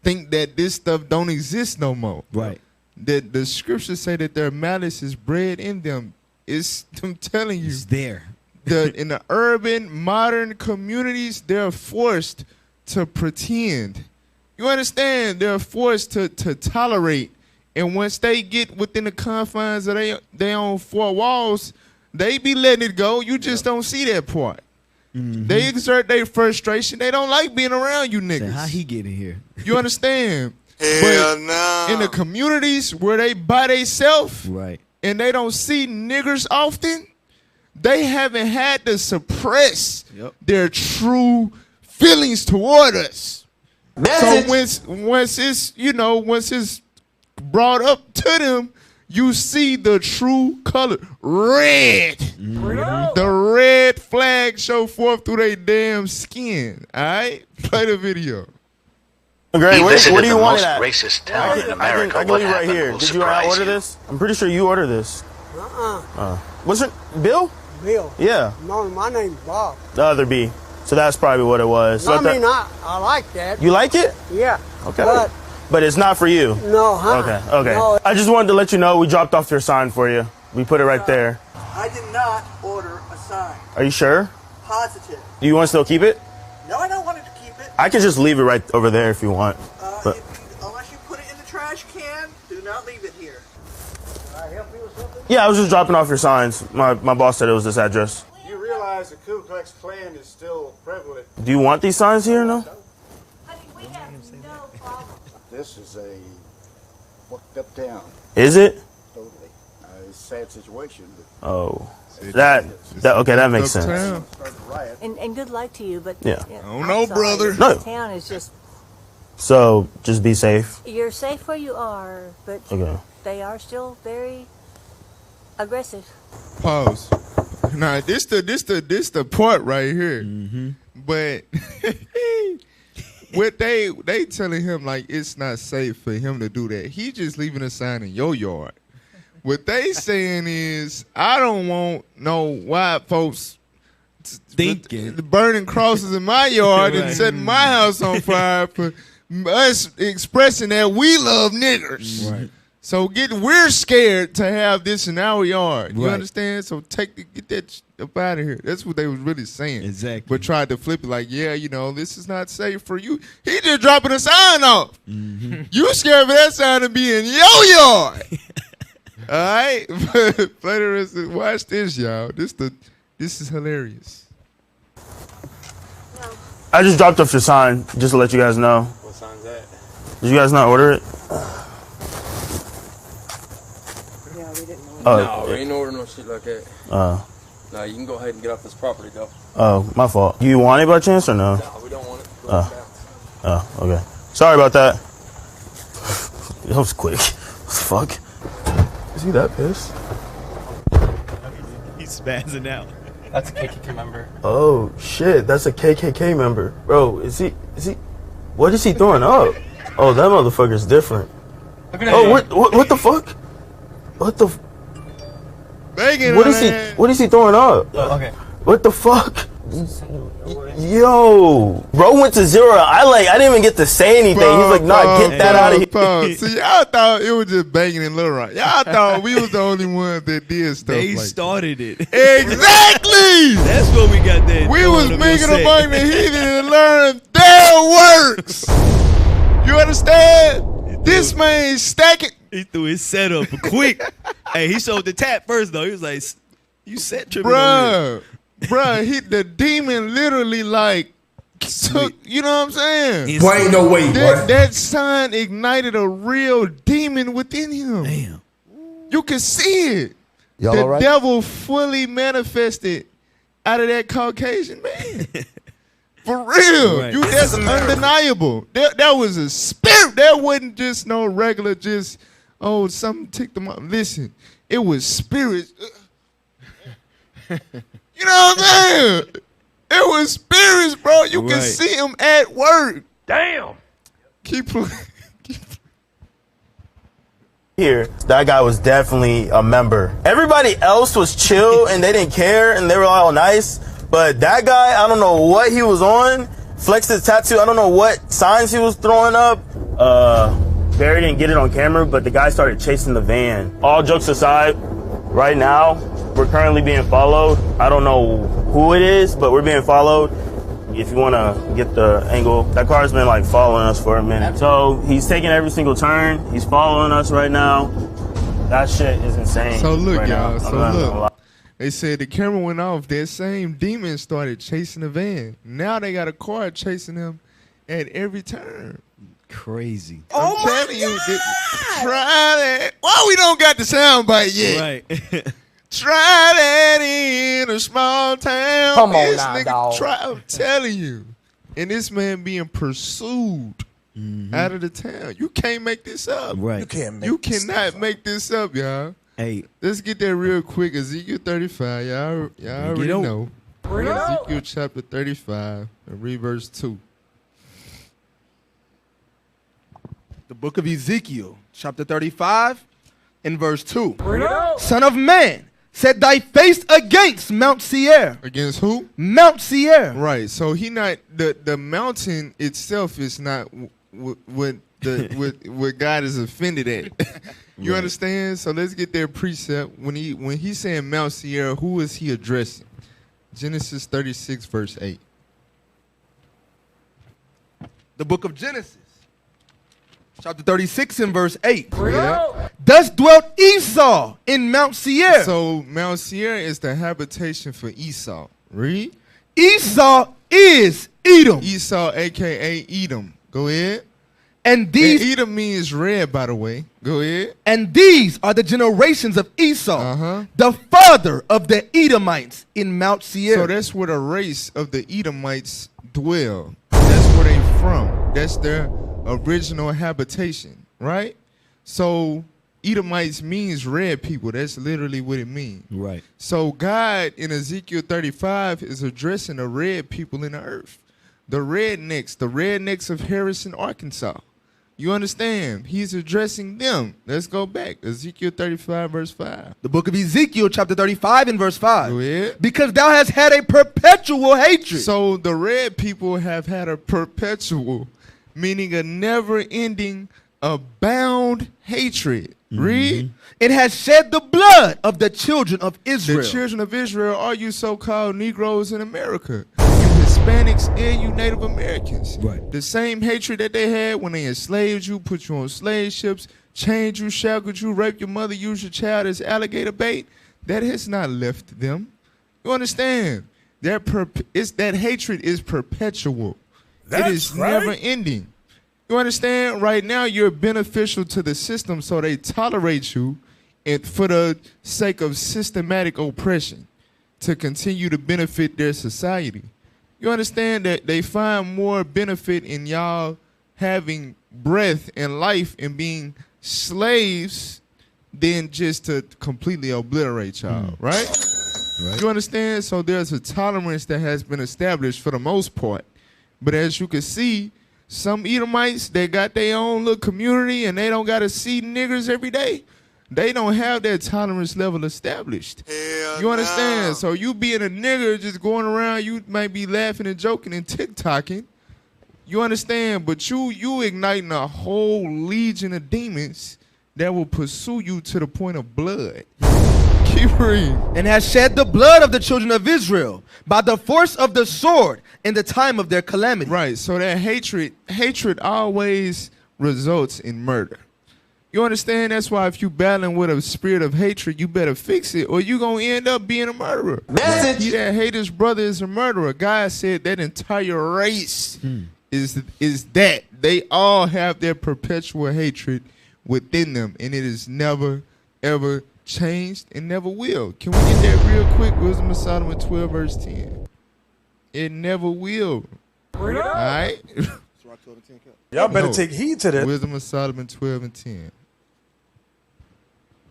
think that this stuff don't exist no more. Right. That the scriptures say that their malice is bred in them. I'm telling you. It's there. In the urban, modern communities, they're forced to pretend. You understand? They're forced to tolerate. And once they get within the confines of their own four walls, they be letting it go. You just don't see that part. They exert their frustration. They don't like being around you niggas. How he get in here? You understand? Hell no. In the communities where they by themselves, right, and they don't see niggers often, they haven't had to suppress their true feelings toward us. So once it's brought up to them, you see the true color, red. The red flag show forth through their damn skin. All right, play the video. Great. Where do you want it the at? most racist town in America. I can leave right here. Did you order this? I'm pretty sure you ordered this. What's your Bill? Bill. Yeah. No, my name's Bob. The other B. So that's probably what it was. No, I like that. You like it? Yeah. Okay. But it's not for you. No, huh? Okay. No. I just wanted to let you know we dropped off your sign for you. We put it right there. I did not order a sign. Are you sure? Positive. Do you want to still keep it? No, I don't want it to keep it. I can just leave it right over there if you want. Unless you put it in the trash can, do not leave it here. Can I help you with something? Yeah, I was just dropping off your signs. My boss said it was this address. You realize the Ku Klux Klan is still prevalent. Do you want these signs here or no? This is a fucked up town. Is it? Totally. It's a sad situation. But Oh. That makes sense. And good luck to you, but Yeah. I don't know, brother. No. This town is just, So just be safe. you're safe where you are, but Okay. they are still very aggressive. Pause. Now this the part right here. But what they telling him like it's not safe for him to do that. He just leaving a sign in your yard. What they saying is I don't want no white folks burning crosses in my yard and setting my house on fire for us expressing that we love niggers. Right. So we're scared to have this in our yard. You Right. understand? So get that up out of here. That's what they was really saying. Exactly. But tried to flip it like, yeah, this is not safe for you. He just dropping a sign off. You scared for that sign to be in your yard. All right? Play the rest of, watch this, y'all. This is hilarious. I just dropped off your sign just to let you guys know. What sign's that? Did you guys not order it? No, we ain't ordering no shit like that. No, you can go ahead and get off this property, though. Oh, my fault. Do you want it by chance or no? No, we don't want it. Okay. Sorry about that. That was quick. Fuck. Is he that pissed? He's spazzing out. That's a KKK member. Oh shit, that's a KKK member. Bro, is he what is he throwing up? Oh, that motherfucker's different. Oh, what the fuck? What the What is he throwing up? Okay. What the fuck? Yo, bro went to zero. I didn't even get to say anything. He's like, nah, get that out of here. See, y'all thought it was just banging in Little Rock. Y'all thought we was the only ones that did stuff They like started it. Exactly. That's what we got there. We was making among the heathen and learning their works. You understand? This man stacking. He threw his setup quick. Hey, he showed the tap first though. He was like, "You set tripping over Bruh, the demon literally like took, you know what I'm saying? Boy, ain't no way, boy. That sign ignited a real demon within him. Damn. You can see it. Y'all the all right? devil fully manifested out of that Caucasian man. For real. Right. That's undeniable. That was a spirit. That wasn't just no regular, just, oh, something ticked them off. Listen, it was spirits. You know what I'm saying? It was spirits, bro. You can see them at work. Damn. Keep Here, that guy was definitely a member. Everybody else was chill and they didn't care and they were all nice. But that guy, I don't know what he was on. Flexed his tattoo. I don't know what signs he was throwing up. Barry didn't get it on camera, but the guy started chasing the van. All jokes aside, right now, we're currently being followed. I don't know who it is, but we're being followed. If you want to get the angle, that car's been like following us for a minute. So he's taking every single turn. He's following us right now. That shit is insane. So look, right y'all. now. So I'm not gonna lie. look. They said the camera went off. That same demon started chasing the van. Now they got a car chasing him at every turn. Crazy. I'm telling you, try that. Why we don't got the sound bite yet? Right. Try that in a small town. Come on This now, nigga dog. I'm telling you. And this man being pursued out of the town. You can't make this up. Right. You cannot make this up, y'all. Hey, let's get that real quick. Ezekiel 35. Y'all already know. Ezekiel chapter 35 and read verse 2. The book of Ezekiel, chapter 35, and verse 2. Son of man, set thy face against Mount Seir. Against who? Mount Seir. Right. So he not the mountain itself is not what God is offended at. You understand? So let's get their precept. When he's saying Mount Seir, who is he addressing? Genesis 36 verse 8. The book of Genesis, chapter 36 and verse 8. Yeah. Thus dwelt Esau in Mount Seir. So Mount Seir is the habitation for Esau. Read. Esau is Edom. Esau, a.k.a. Edom. Go ahead. And these Edom means red, by the way. Go ahead. And these are the generations of Esau, the father of the Edomites in Mount Seir. So that's where the race of the Edomites dwell. That's where they from. That's their original habitation, right? So Edomites means red people. That's literally what it means. Right. So God in Ezekiel 35 is addressing the red people in the earth. The rednecks of Harrison, Arkansas. You understand? He's addressing them. Let's go back. Ezekiel 35 verse 5. The book of Ezekiel chapter 35 and verse 5. Go ahead. Because thou hast had a perpetual hatred. So the red people have had a perpetual, meaning a never-ending, abound hatred. Read. It has shed the blood of the children of Israel. The children of Israel are you so-called Negroes in America. You Hispanics and you Native Americans. Right. The same hatred that they had when they enslaved you, put you on slave ships, chained you, shackled you, raped your mother, used your child as alligator bait, that has not left them. You understand? That hatred is perpetual. It is never ending. You understand? Right now, you're beneficial to the system, so they tolerate you for the sake of systematic oppression to continue to benefit their society. You understand that they find more benefit in y'all having breath and life and being slaves than just to completely obliterate y'all, right? You understand? So there's a tolerance that has been established for the most part. But as you can see, some Edomites, they got their own little community and they don't got to see niggers every day. They don't have that tolerance level established. You understand? So you being a nigger just going around, you might be laughing and joking and TikToking. You understand? But you igniting a whole legion of demons that will pursue you to the point of blood. Keep reading. And has shed the blood of the children of Israel by the force of the sword in the time of their calamity. Right. So that hatred always results in murder. You understand? That's why if you battling with a spirit of hatred, you better fix it, or you gonna end up being a murderer. Message. He that hate his brother is a murderer. God said that entire race is that. They all have their perpetual hatred within them, and it is never, ever changed and never will. Can we get that real quick? Wisdom of Solomon 12, verse 10. It never will. All right? Y'all better take heed to that. Wisdom of Solomon 12 and 10.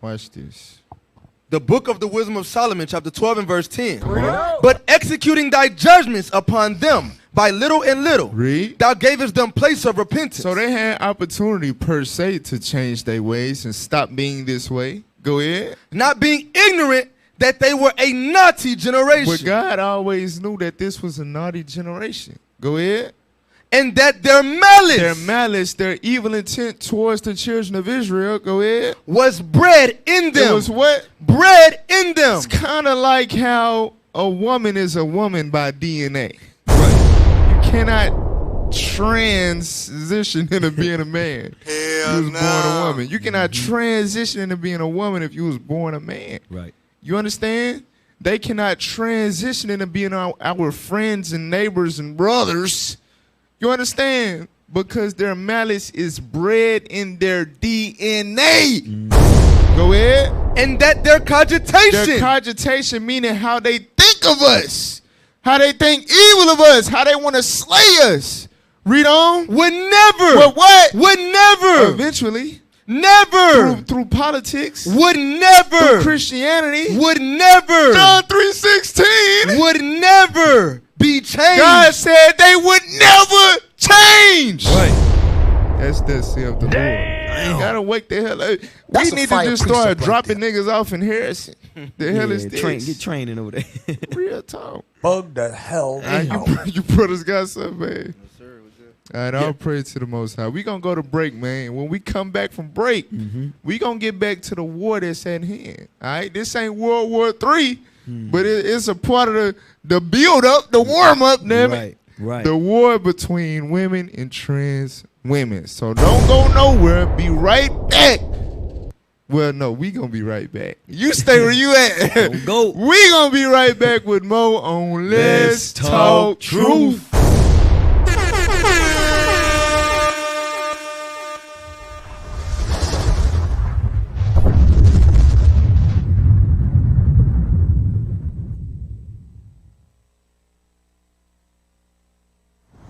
Watch this. The book of the Wisdom of Solomon, chapter 12 and verse 10. But executing thy judgments upon them by little and little, thou gavest them place of repentance. So they had opportunity per se to change their ways and stop being this way. Go ahead. Not being ignorant that they were a naughty generation. But God always knew that this was a naughty generation. Go ahead. And that their malice, their evil intent towards the children of Israel, go ahead, was bred in them. It was what? Bred in them. It's kind of like how a woman is a woman by DNA. Right. You cannot transition into being a man. You was born a woman. You cannot transition into being a woman if you was born a man. Right. You understand? They cannot transition into being our friends and neighbors and brothers. You understand? Because their malice is bred in their DNA. Go ahead. And that their cogitation. Their cogitation meaning how they think of us. How they think evil of us. How they want to slay us. Read on. Would never. But what? Would never. Eventually. Never. Through politics. Would never. Through Christianity. Would never. John 3:16. Would never be changed. God said they would never change. Right. That's the self the Lord. You gotta wake the hell up. We need to just start dropping niggas off in Harrison. The hell is this? Get training over there. Real talk. Bug the hell out. You brothers got something, man. All right, I'll pray to the Most High. We gonna go to break, man. When we come back from break, we gonna get back to the war that's at hand. All right, this ain't World War III, but it's a part of the build up, the warm up, damn it. Right. The war between women and trans women. So don't go nowhere. Be right back. Well, no, we gonna be right back. You stay where you at. Don't go. We gonna be right back with Mo on Let's Talk Truth.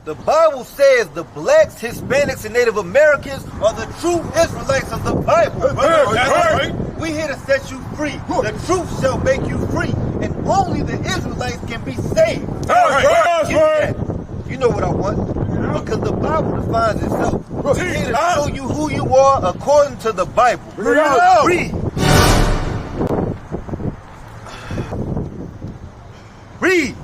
The Bible says the blacks, Hispanics, and Native Americans are the true Israelites of the Bible. Right. We here to set you free. The truth shall make you free, and only the Israelites can be saved. You know what I want, because the Bible defines itself. We here to show you who you are according to the Bible. Read. Read.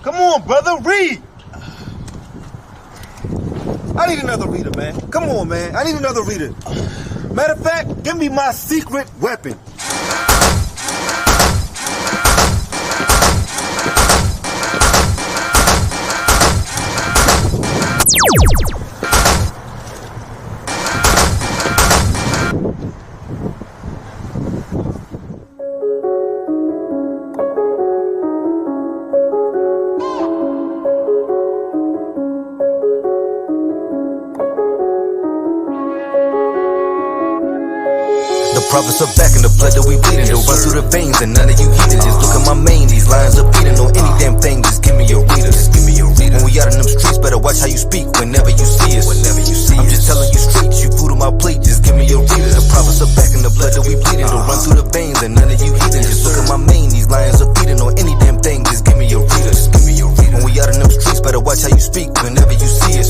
Come on, brother, read. I need another reader, man. Come on, man. I need another reader. Matter of fact, give me my secret weapon. Prophets are back in the blood that we bleeding. They'll run through the veins and none of you heathens. Just look at my main, these lines are beating on any damn thing. Just give me your reader. When we out in them streets, better watch how you speak whenever you see us. I'm just telling you straight, you food on my plate, just give me your reader. The prophets are back in the blood that we bleeding. They'll run through the veins and none of you heathens. Just look at my main, these lines are beating on any damn thing. Just give me your reader. When we out in them streets, better watch how you speak whenever you see us.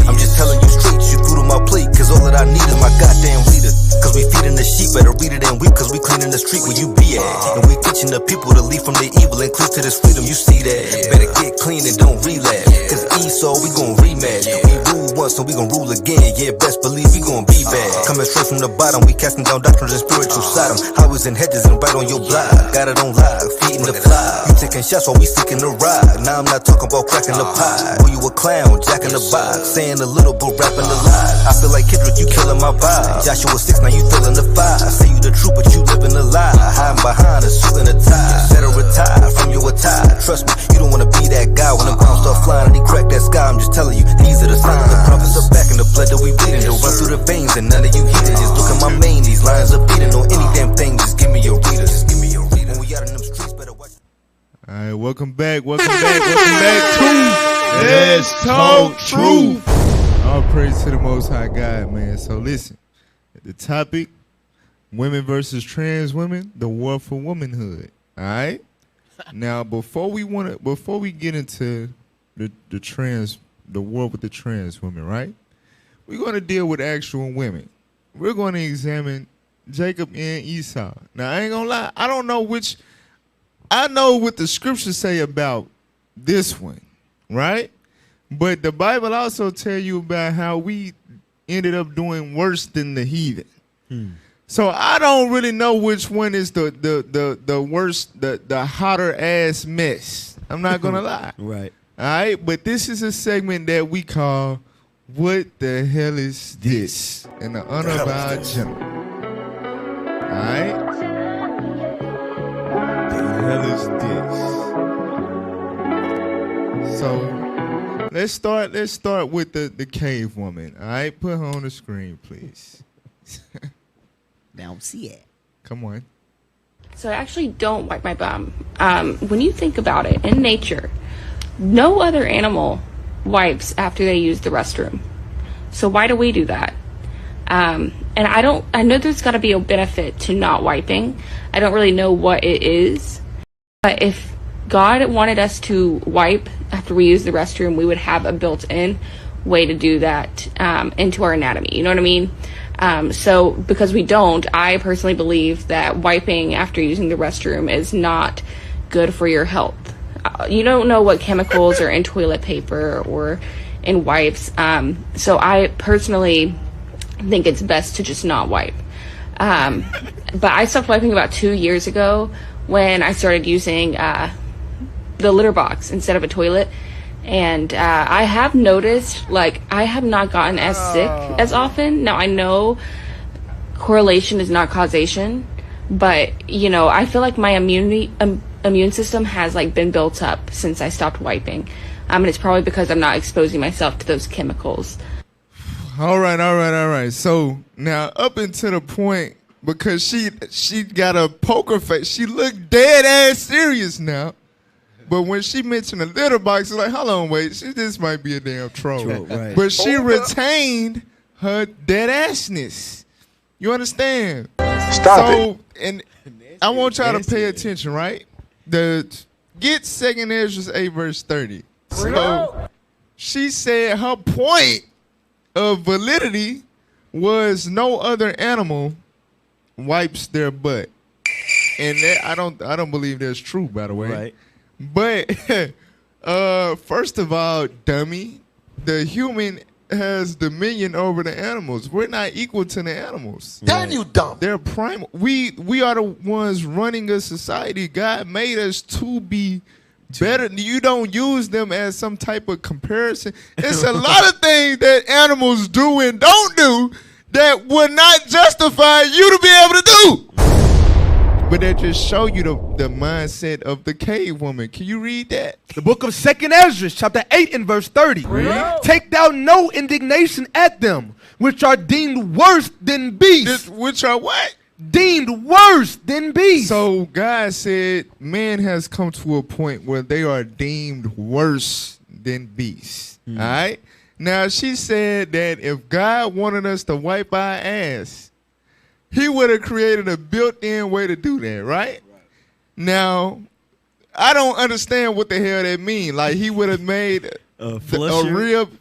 I'm just telling you straight, you food on my plate, cause all that I need is my goddamn reader. Cause we feeding the sheep, better read it and weep, cause we cleaning the street where you be at. And we teaching the people to leave from their evil and cleave to this freedom, you see that. Better get clean and don't relapse, cause Esau, we gon' rematch. We rule once and we gon' rule again, yeah, best believe we gon' be bad. Coming straight from the bottom, we casting down doctrines and spiritual Sodom. How Highways and hedges and right on your block. Got it on live, feeding the fly. You taking shots while we seeking the ride. Now I'm not talking about cracking the pie. Boy, you a clown, jacking the box. Saying a little but rapping a lot. I feel like Kendrick, you killing my vibe. Joshua 6, now you feeling the 5. Say you the truth, but you living a lie. Hiding behind a suit and a tie. Better retire from your attire. Trust me, you don't wanna be that guy. When them bombs start flying and he crack that sky, I'm just telling you, these are the signs. The prophets are back in the blood that we bleeding. Don't run through the veins and none of you heathens. Just look at my mane, these lines are beating. On any damn thing, just give me your reader. Just give me your reader. When we out in them streets, better watch. All right, welcome back to Let's Talk Truth. All praise to the Most High God, man. So listen, the topic, women versus trans women, the war for womanhood. All right. Now, before we get into the war with the trans women, right? We're going to deal with actual women. We're going to examine Jacob and Esau. Now, I ain't gonna lie, I don't know which. I know what the scriptures say about this one, right? But the Bible also tell you about how we ended up doing worse than the heathen. So I don't really know which one is the worst, the hotter ass mess. I'm not gonna lie. Right. All right, but this is a segment that we call "What the Hell Is This?" in the honor of our general. All right. The hell is this? So let's start with the cave woman. All right, put her on the screen, please. Don't see it. Come on. So I actually don't wipe my bum. When you think about it, in nature, no other animal wipes after they use the restroom. So why do we do that? And I know there's got to be a benefit to not wiping. I don't really know what it is. But if God wanted us to wipe after we use the restroom, we would have a built-in way to do that into our anatomy. You know what I mean? So because we don't, I personally believe that wiping after using the restroom is not good for your health. You don't know what chemicals are in toilet paper or in wipes. So I personally think it's best to just not wipe. But I stopped wiping about 2 years ago when I started using the litter box instead of a toilet. And I have noticed, like, I have not gotten as sick as often. Now, I know correlation is not causation, but, you know, I feel like my immune system has, like, been built up since I stopped wiping. And it's probably because I'm not exposing myself to those chemicals. All right. So now up until the point, because she got a poker face, she looked dead ass serious now. But when she mentioned the litter box, it's like, hold on, wait, this might be a damn troll. Right. But she retained her dead assness. You understand? Stop it. And I want y'all to pay attention, right? Get 2 Ezra 8 verse 30. So she said her point of validity was no other animal wipes their butt. And that, I don't believe that's true, by the way. Right. But first of all, dummy, the human has dominion over the animals. We're not equal to the animals. Damn you dumb. They're primal. We are the ones running a society. God made us to be better. You don't use them as some type of comparison. It's a lot of things that animals do and don't do that would not justify you to be able to do. But that just show you the mindset of the cave woman. Can you read that? The book of 2 Ezra, chapter 8 and verse 30. Take thou no indignation at them, which are deemed worse than beasts. Which are what? Deemed worse than beasts. So God said man has come to a point where they are deemed worse than beasts. All right? Now, she said that if God wanted us to wipe our ass, he would have created a built-in way to do that, right? Now, I don't understand what the hell that means. Like, he would have made a rib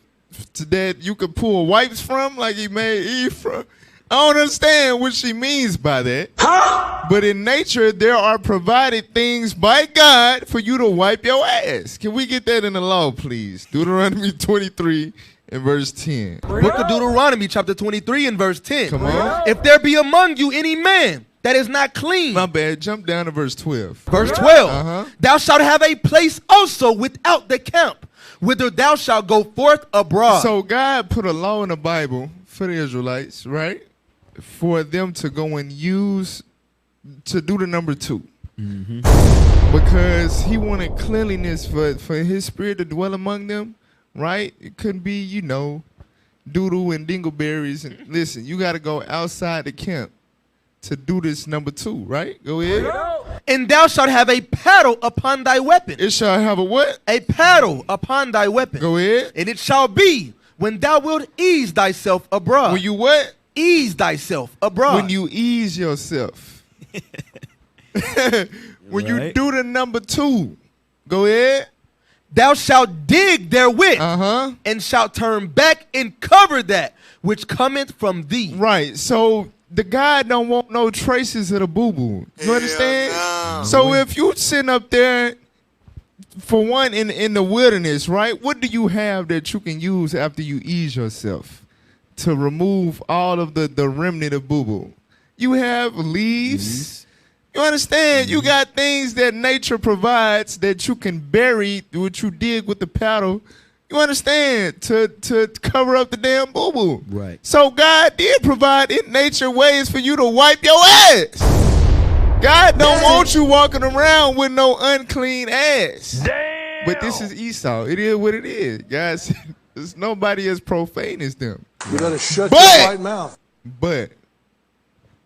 that you could pull wipes from, like he made Eve from. I don't understand what she means by that. Huh? But in nature, there are provided things by God for you to wipe your ass. Can we get that in the law, please? Deuteronomy 23 and verse 10. Book of Deuteronomy, chapter 23 and verse 10. Come on. If there be among you any man that is not clean. My bad. Jump down to verse 12. Verse 12. Uh-huh. Thou shalt have a place also without the camp, whither thou shalt go forth abroad. So God put a law in the Bible for the Israelites, right? For them to go and use, to do the number 2. Because he wanted cleanliness for his spirit to dwell among them, right? It couldn't be, doodle and dingleberries. And listen, you got to go outside the camp to do this number 2, right? Go ahead. And thou shalt have a paddle upon thy weapon. It shall have a what? A paddle upon thy weapon. Go ahead. And it shall be when thou wilt ease thyself abroad. When you what? Ease thyself abroad. When you ease yourself. When you do the number 2. Go ahead. Thou shalt dig therewith, and shalt turn back and cover that which cometh from thee. Right. So the guy don't want no traces of the boo-boo. You understand? No. So if you sitting up there, for one, in the wilderness, right? What do you have that you can use after you ease yourself to remove all of the remnant of boo-boo? You have leaves. You understand? You got things that nature provides that you can bury, what you dig with the paddle. You understand? To cover up the damn boo-boo. Right. So God did provide in nature ways for you to wipe your ass. God don't want you walking around with no unclean ass. Damn. But this is Esau. It is what it is. Guys, there's nobody as profane as them. You better shut your white mouth. But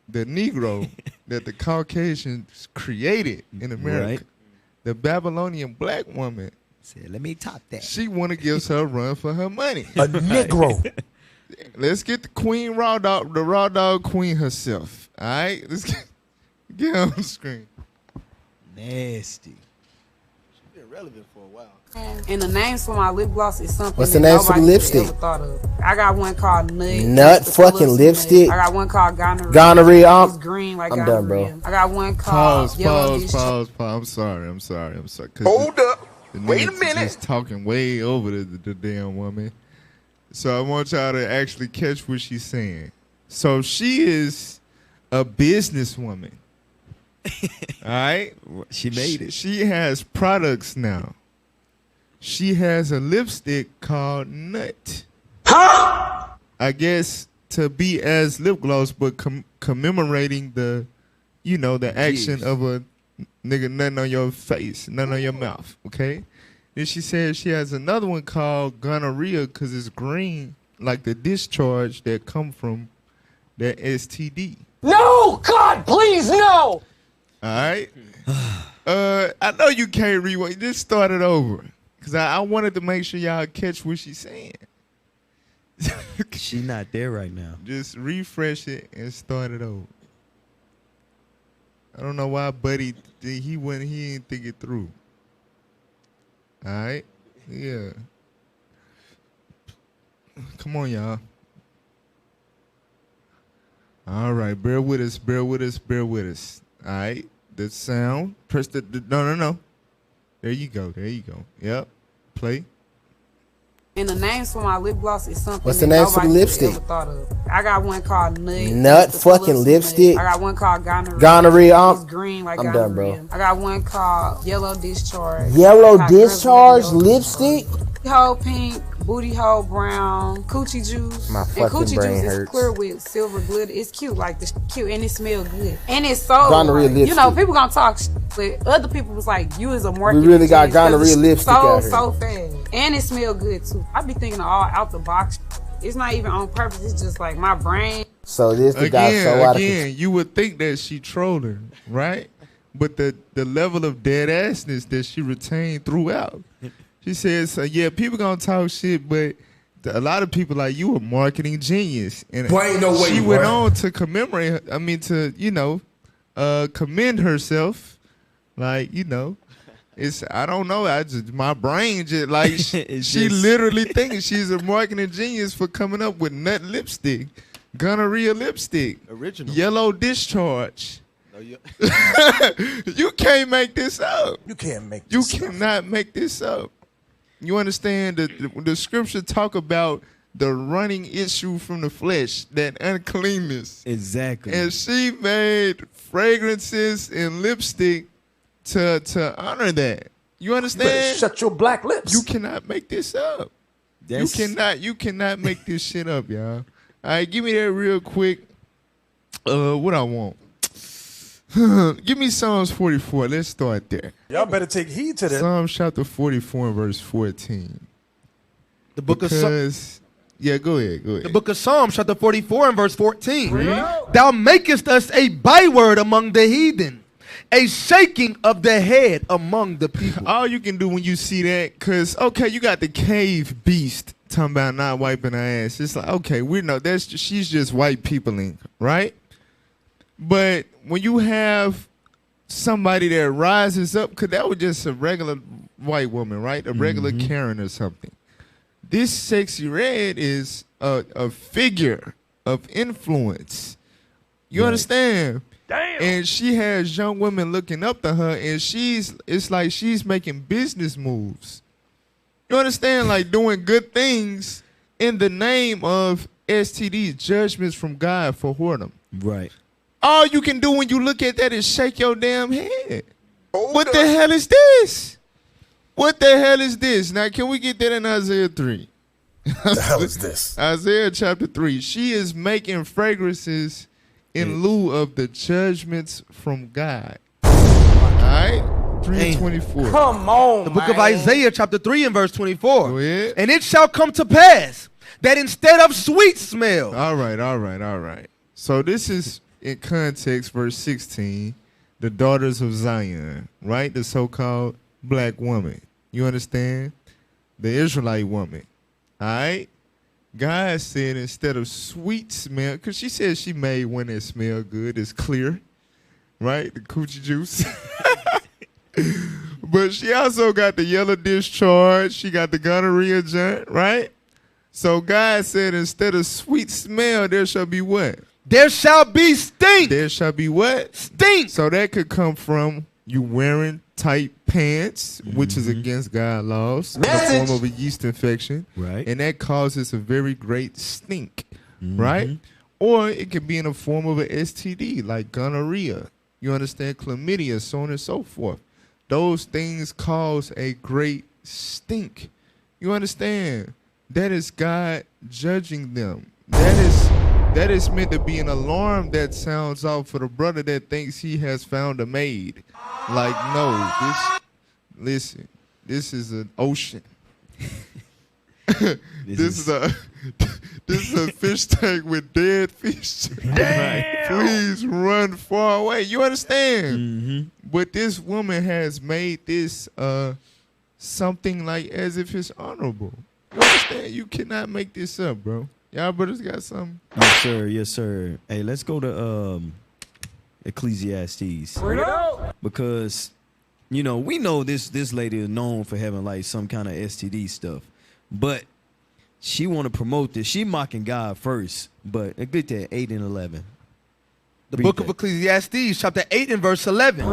the Negro that the Caucasians created in America, the Babylonian black woman, said, let me top that. She want to give her a run for her money. A Negro. Let's get the queen raw dog, the raw dog queen herself. All right? Let's get her on the screen. Nasty. She's been relevant for a while. And the names for my lip gloss is something. What's the names for the lipstick? I got one called Nut fucking lipstick. I got one called gonorrhea. Gonorrhea. It's green like I'm gonorrhea. done, bro. I got one called Pause. I'm sorry. Hold up. Wait a Niggas minute. Just talking way over the damn woman. So I want y'all to actually catch what she's saying. So she is a businesswoman. All right? She made it. She has products now. She has a lipstick called Nut. Huh? I guess to be as lip gloss, but commemorating the, the action of a nigga nothing on your face, nothing on your mouth, okay? Then she said she has another one called gonorrhea because it's green, like the discharge that come from that STD. No! God, please, no! All right? I know you can't rewind. Just start it over. Because I wanted to make sure y'all catch what she's saying. She's not there right now. Just refresh it and start it over. I don't know why Buddy, he didn't think it through. All right? Yeah. Come on, y'all. All right, bear with us. All right, the sound. Press the no. There you go. Yep. Play. And the names for my lip gloss is something. What's the names for the lipstick? I got one called Nut fucking lipstick. I got one called gonorrhea. Gonorrhea. It's green like I'm gonorrhea. done, bro. I got one called yellow discharge. Yellow discharge lipstick. Hole pink, booty hole brown, coochie juice. My and fucking coochie brain juice hurts. is clear with silver glitter. It's cute, like the cute, and it smells good. And it's so Gonorrhea like, lipstick. people gonna talk but other people was like, you is a marketing. We really got genius 'cause gonorrhea it's lipstick out here. so fast. And it smell good too. I be thinking of all out the box. It's not even on purpose. It's just like my brain. So this the guy so out of Again, you would think that she trolling, right? But the level of dead assness that she retained throughout. She says, yeah, people gonna talk shit, but a lot of people like you a marketing genius. And Boy, ain't no way, she boy. went on to commemorate, commend herself. Like, it's, I don't know, my brain just, like, she literally thinks she's a marketing genius for coming up with nut lipstick, gonorrhea lipstick, original, yellow discharge. No, You can't make this up. You can't make You this up. cannot make this up. You understand that the scripture talk about the running issue from the flesh, that uncleanness. Exactly. And she made fragrances and lipstick to honor that. You understand? Better shut your black lips. You cannot make this up. You cannot make this shit up, y'all. All right, give me that real quick. What I want. Give me Psalms 44. Let's start there. Y'all better take heed to that. Psalms chapter 44 and verse 14. The book of Psalms. Yeah, go ahead. The book of Psalms, chapter 44 and verse 14. Thou makest us a byword among the heathen, a shaking of the head among the people. All you can do when you see that, because, okay, you got the cave beast talking about not wiping her ass. It's like, okay, we know she's just white peopling, right? But when you have somebody that rises up, because that was just a regular white woman, right? A regular Karen or something. This sexy red is a figure of influence. You understand? Damn. And she has young women looking up to her, and it's like she's making business moves. You understand? Like doing good things in the name of STDs, judgments from God for whoredom. Right. All you can do when you look at that is shake your damn head. What the hell is this? What the hell is this? Now, can we get that in Isaiah 3? What the hell is this? Isaiah chapter 3. She is making fragrances in lieu of the judgments from God. All right? 3:24. Come on, The book of man. Isaiah, chapter 3 and verse 24. Go ahead. And it shall come to pass that instead of sweet smell. All right. So this is in context, verse 16, the daughters of Zion, right? The so-called black woman. You understand? The Israelite woman. All right? God said instead of sweet smell, because she said she made one that smell good, it's clear, right? The coochie juice. But she also got the yellow discharge. She got the gonorrhea joint, right? So God said instead of sweet smell, there shall be what? There shall be stink. There shall be what? Stink. So that could come from you wearing tight pants, which is against God laws, in the form of a yeast infection. Right. And that causes a very great stink, right? Or it could be in the form of an STD, like gonorrhea. You understand? Chlamydia, so on and so forth. Those things cause a great stink. You understand? That is God judging them. That is meant to be an alarm that sounds out for the brother that thinks he has found a maid. Like, no, this is an ocean. This is a fish tank with dead fish. Please run far away. You understand? But this woman has made this something like as if it's honorable. You understand? You cannot make this up, bro. Y'all brothers got something? Yes, sir. Hey, let's go to Ecclesiastes. Because, we know this lady is known for having like some kind of STD stuff. But she want to promote this. She mocking God first. But get that 8 and 11. The book of Ecclesiastes, chapter 8 and verse 11.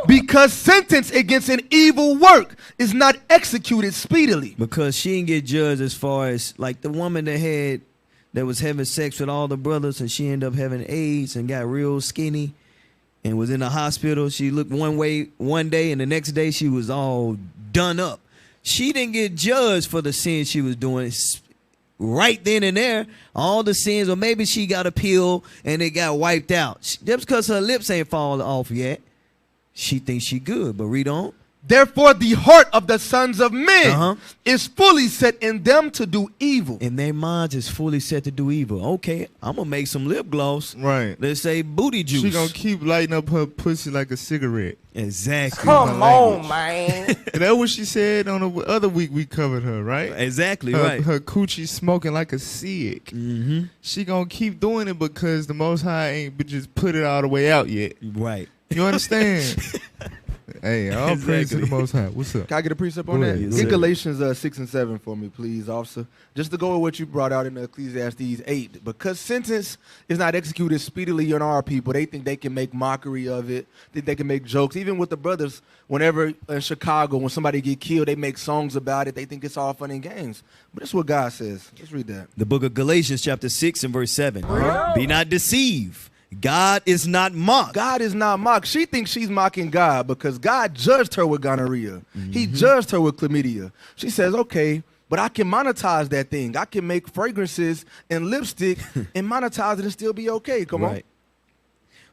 Because sentence against an evil work is not executed speedily. Because she didn't get judged as far as like the woman that was having sex with all the brothers and she ended up having AIDS and got real skinny and was in the hospital. She looked one way one day and the next day she was all done up. She didn't get judged for the sins she was doing right then and there. All the sins, or maybe she got a pill and it got wiped out. Just because her lips ain't falling off yet, she thinks she good. But read on. Therefore, the heart of the sons of men is fully set in them to do evil. And their minds is fully set to do evil. Okay, I'm going to make some lip gloss. Right. Let's say booty juice. She going to keep lighting up her pussy like a cigarette. Exactly. Come on, man. That's what she said on the other week we covered her, right? Exactly, right. Her coochie smoking like a cig. She going to keep doing it because the Most High ain't just put it all the way out yet. Right. You understand? Hey, all praise to the Most High. What's up? Can I get a precept on that? Get Galatians 6 and 7 for me, please, officer. Just to go with what you brought out in Ecclesiastes 8. Because sentence is not executed speedily on our people, they think they can make mockery of it. Think they can make jokes. Even with the brothers, whenever in Chicago, when somebody get killed, they make songs about it. They think it's all fun and games. But that's what God says. Let's read that. The book of Galatians chapter 6 and verse 7. Be not deceived. God is not mocked. God is not mocked. She thinks she's mocking God because God judged her with gonorrhea. He judged her with chlamydia. She says, okay, but I can monetize that thing. I can make fragrances and lipstick and monetize it and still be okay. Come on.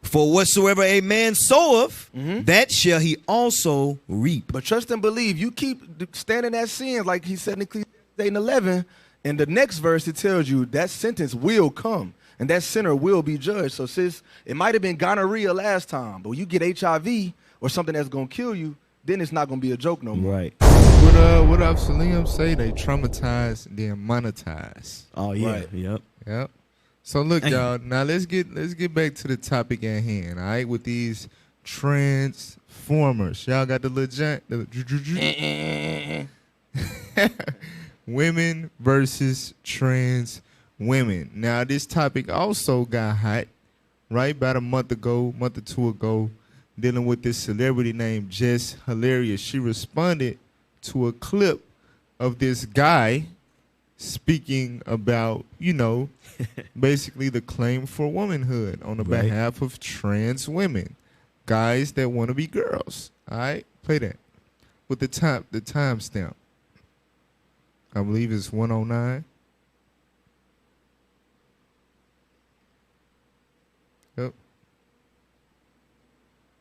For whatsoever a man soweth, that shall he also reap. But trust and believe. You keep standing that sin, like he said in Ecclesiastes 8 and 11. In the next verse, it tells you that sentence will come. And that sinner will be judged. So, sis, it might have been gonorrhea last time, but when you get HIV or something that's going to kill you, then it's not going to be a joke no more. Right. What Salim say? They traumatize and then monetize. Oh, yeah. Right. Yep. So, look, y'all, now let's get back to the topic at hand, all right, with these transformers. Y'all got the legit women versus trans women. Now, this topic also got hot, right, about a month or two ago, dealing with this celebrity named Jess Hilarious. She responded to a clip of this guy speaking about, basically the claim for womanhood on the behalf of trans women, guys that want to be girls. All right, play that with the timestamp. I believe it's 109.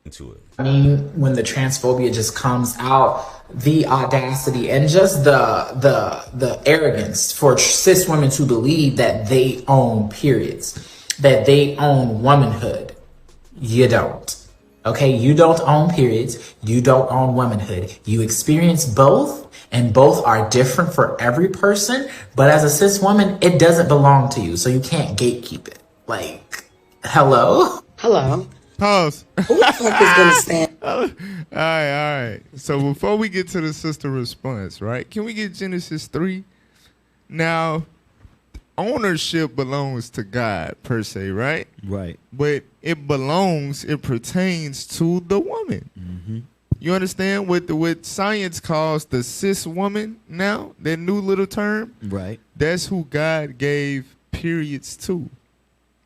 Into it. I mean, when the transphobia just comes out, the audacity and just the arrogance for cis women to believe that they own periods, that they own womanhood. You don't. Okay, you don't own periods. You don't own womanhood. You experience both, and both are different for every person. But as a cis woman, it doesn't belong to you, so you can't gatekeep it. Like, hello? Hello. Pause. Who the fuck is gonna stand? All right. So before we get to the sister response, right? Can we get Genesis 3? Now, ownership belongs to God per se, right? Right. But it pertains to the woman. You understand what science calls the cis woman now? That new little term? Right. That's who God gave periods to.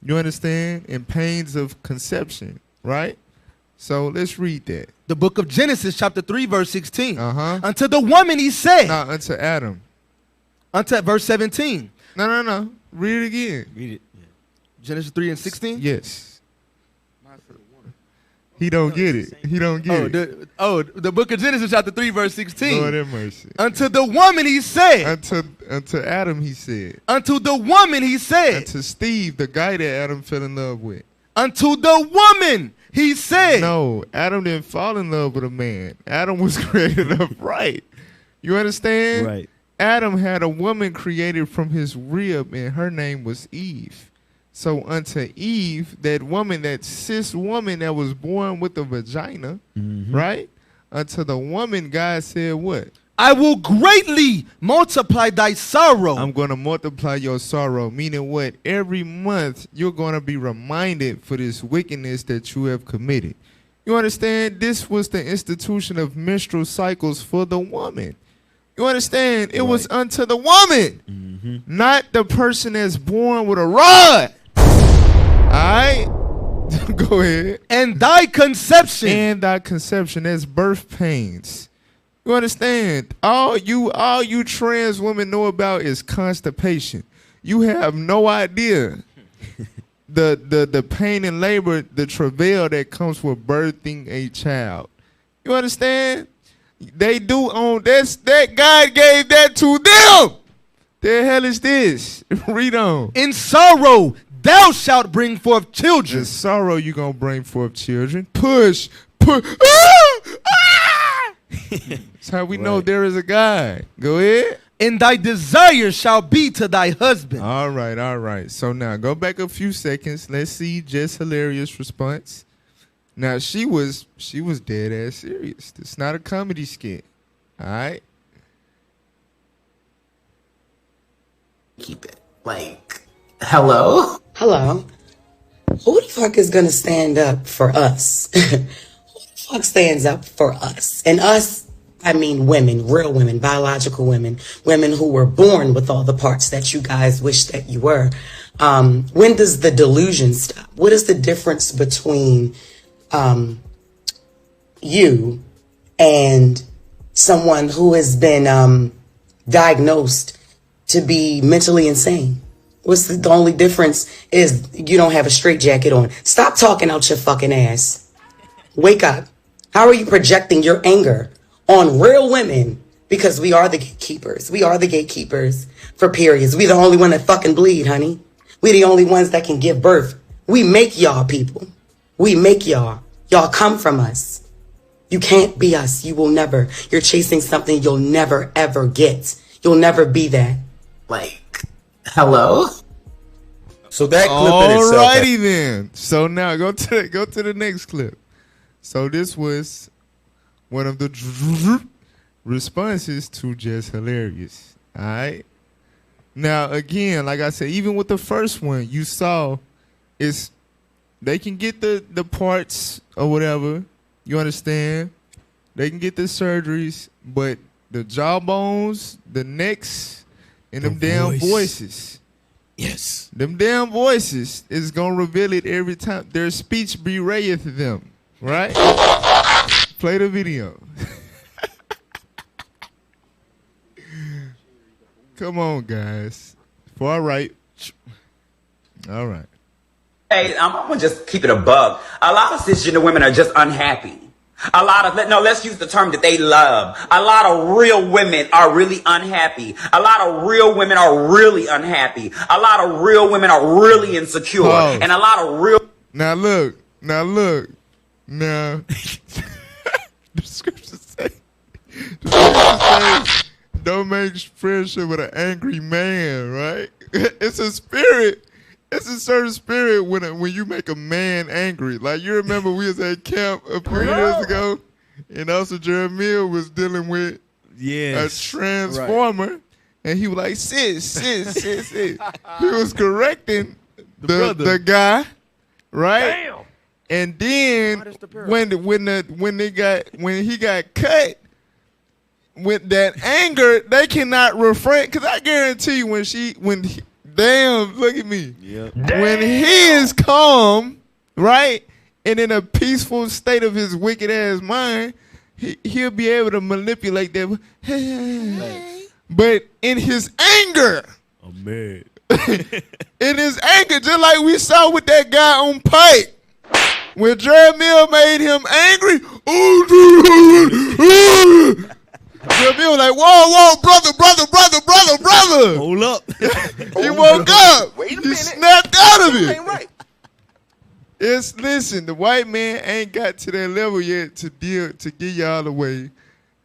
You understand? And pains of conception, right? So let's read that. The book of Genesis, chapter 3, verse 16. Unto the woman he said. No, unto Adam. Unto verse 17. No. Read it again. Read it. Yeah. Genesis 3 and 16? Yes. He don't get it. He don't get it. The book of Genesis, chapter 3, verse 16. Lord have mercy. Unto the woman he said. Unto Adam he said. Unto the woman he said. Unto Steve, the guy that Adam fell in love with. Unto the woman he said. No, Adam didn't fall in love with a man. Adam was created upright. You understand? Right. Adam had a woman created from his rib, and her name was Eve. So unto Eve, that woman, that cis woman that was born with a vagina, right? Unto the woman, God said what? I will greatly multiply thy sorrow. I'm going to multiply your sorrow. Meaning what? Every month, you're going to be reminded for this wickedness that you have committed. You understand? This was the institution of menstrual cycles for the woman. You understand? It was unto the woman, not the person that's born with a rod. All right? Go ahead. And thy conception. And thy conception. That's birth pains. You understand? All you trans women know about is constipation. You have no idea the pain and labor, the travail that comes with birthing a child. You understand? They do own that God gave that to them. The hell is this? Read on. In sorrow thou shalt bring forth children. In sorrow you gonna bring forth children. Push. That's how we know there is a God. Go ahead. And thy desire shall be to thy husband. All right. So now go back a few seconds. Let's see Jess Hilarious response. Now she was dead ass serious. It's not a comedy skit. All right. Keep it. Like, hello? Hello. Who the fuck is gonna stand up for us? Who the fuck stands up for us? And us, I mean women, real women, biological women, women who were born with all the parts that you guys wish that you were. When does the delusion stop? What is the difference between you and someone who has been diagnosed to be mentally insane? What's the only difference is you don't have a straitjacket on. Stop talking out your fucking ass. Wake up. How are you projecting your anger on real women? Because we are the gatekeepers. We are the gatekeepers for periods. We the only one that fucking bleed, honey. We the only ones that can give birth. We make y'all people. We make y'all. Y'all come from us. You can't be us. You will never. You're chasing something you'll never ever get. You'll never be that. Like, hello? So that clip in itself. Alrighty then. So now go to the next clip. So this was one of the responses to Just Hilarious. All right. Now again, like I said, even with the first one, you saw they can get the parts or whatever. You understand? They can get the surgeries, but the jawbones, the necks, and them damn voices. Yes. Them damn voices is gonna reveal it every time. Their speech bewrayeth them. Right? Play the video. Come on, guys. Far right. All right. Hey, I'm gonna just keep it a bug. A lot of cisgender women are just unhappy. A lot of, let's use the term that they love. A lot of real women are really unhappy. A lot of real women are really unhappy. A lot of real women are really insecure. Pause. And a lot of real... Now look. Now, the scriptures say, don't make friendship with an angry man, right? It's a spirit. It's a certain spirit when you make a man angry. Like, you remember we was at camp a few years ago, and also Jeremiah was dealing with a transformer, and he was like, sis. He was correcting the guy, right? Damn. And then when he got cut with that anger, they cannot refrain. Because I guarantee you, damn, look at me. Yep. When he is calm, right, and in a peaceful state of his wicked ass mind, he'll be able to manipulate them. But in his anger, I'm mad. In his anger, just like we saw with that guy on Pike. When Jeremiah made him angry, Jeremiah was like, whoa, brother. Hold up. He woke up. He snapped out of it. Right. Listen, the white man ain't got to that level yet to give y'all a way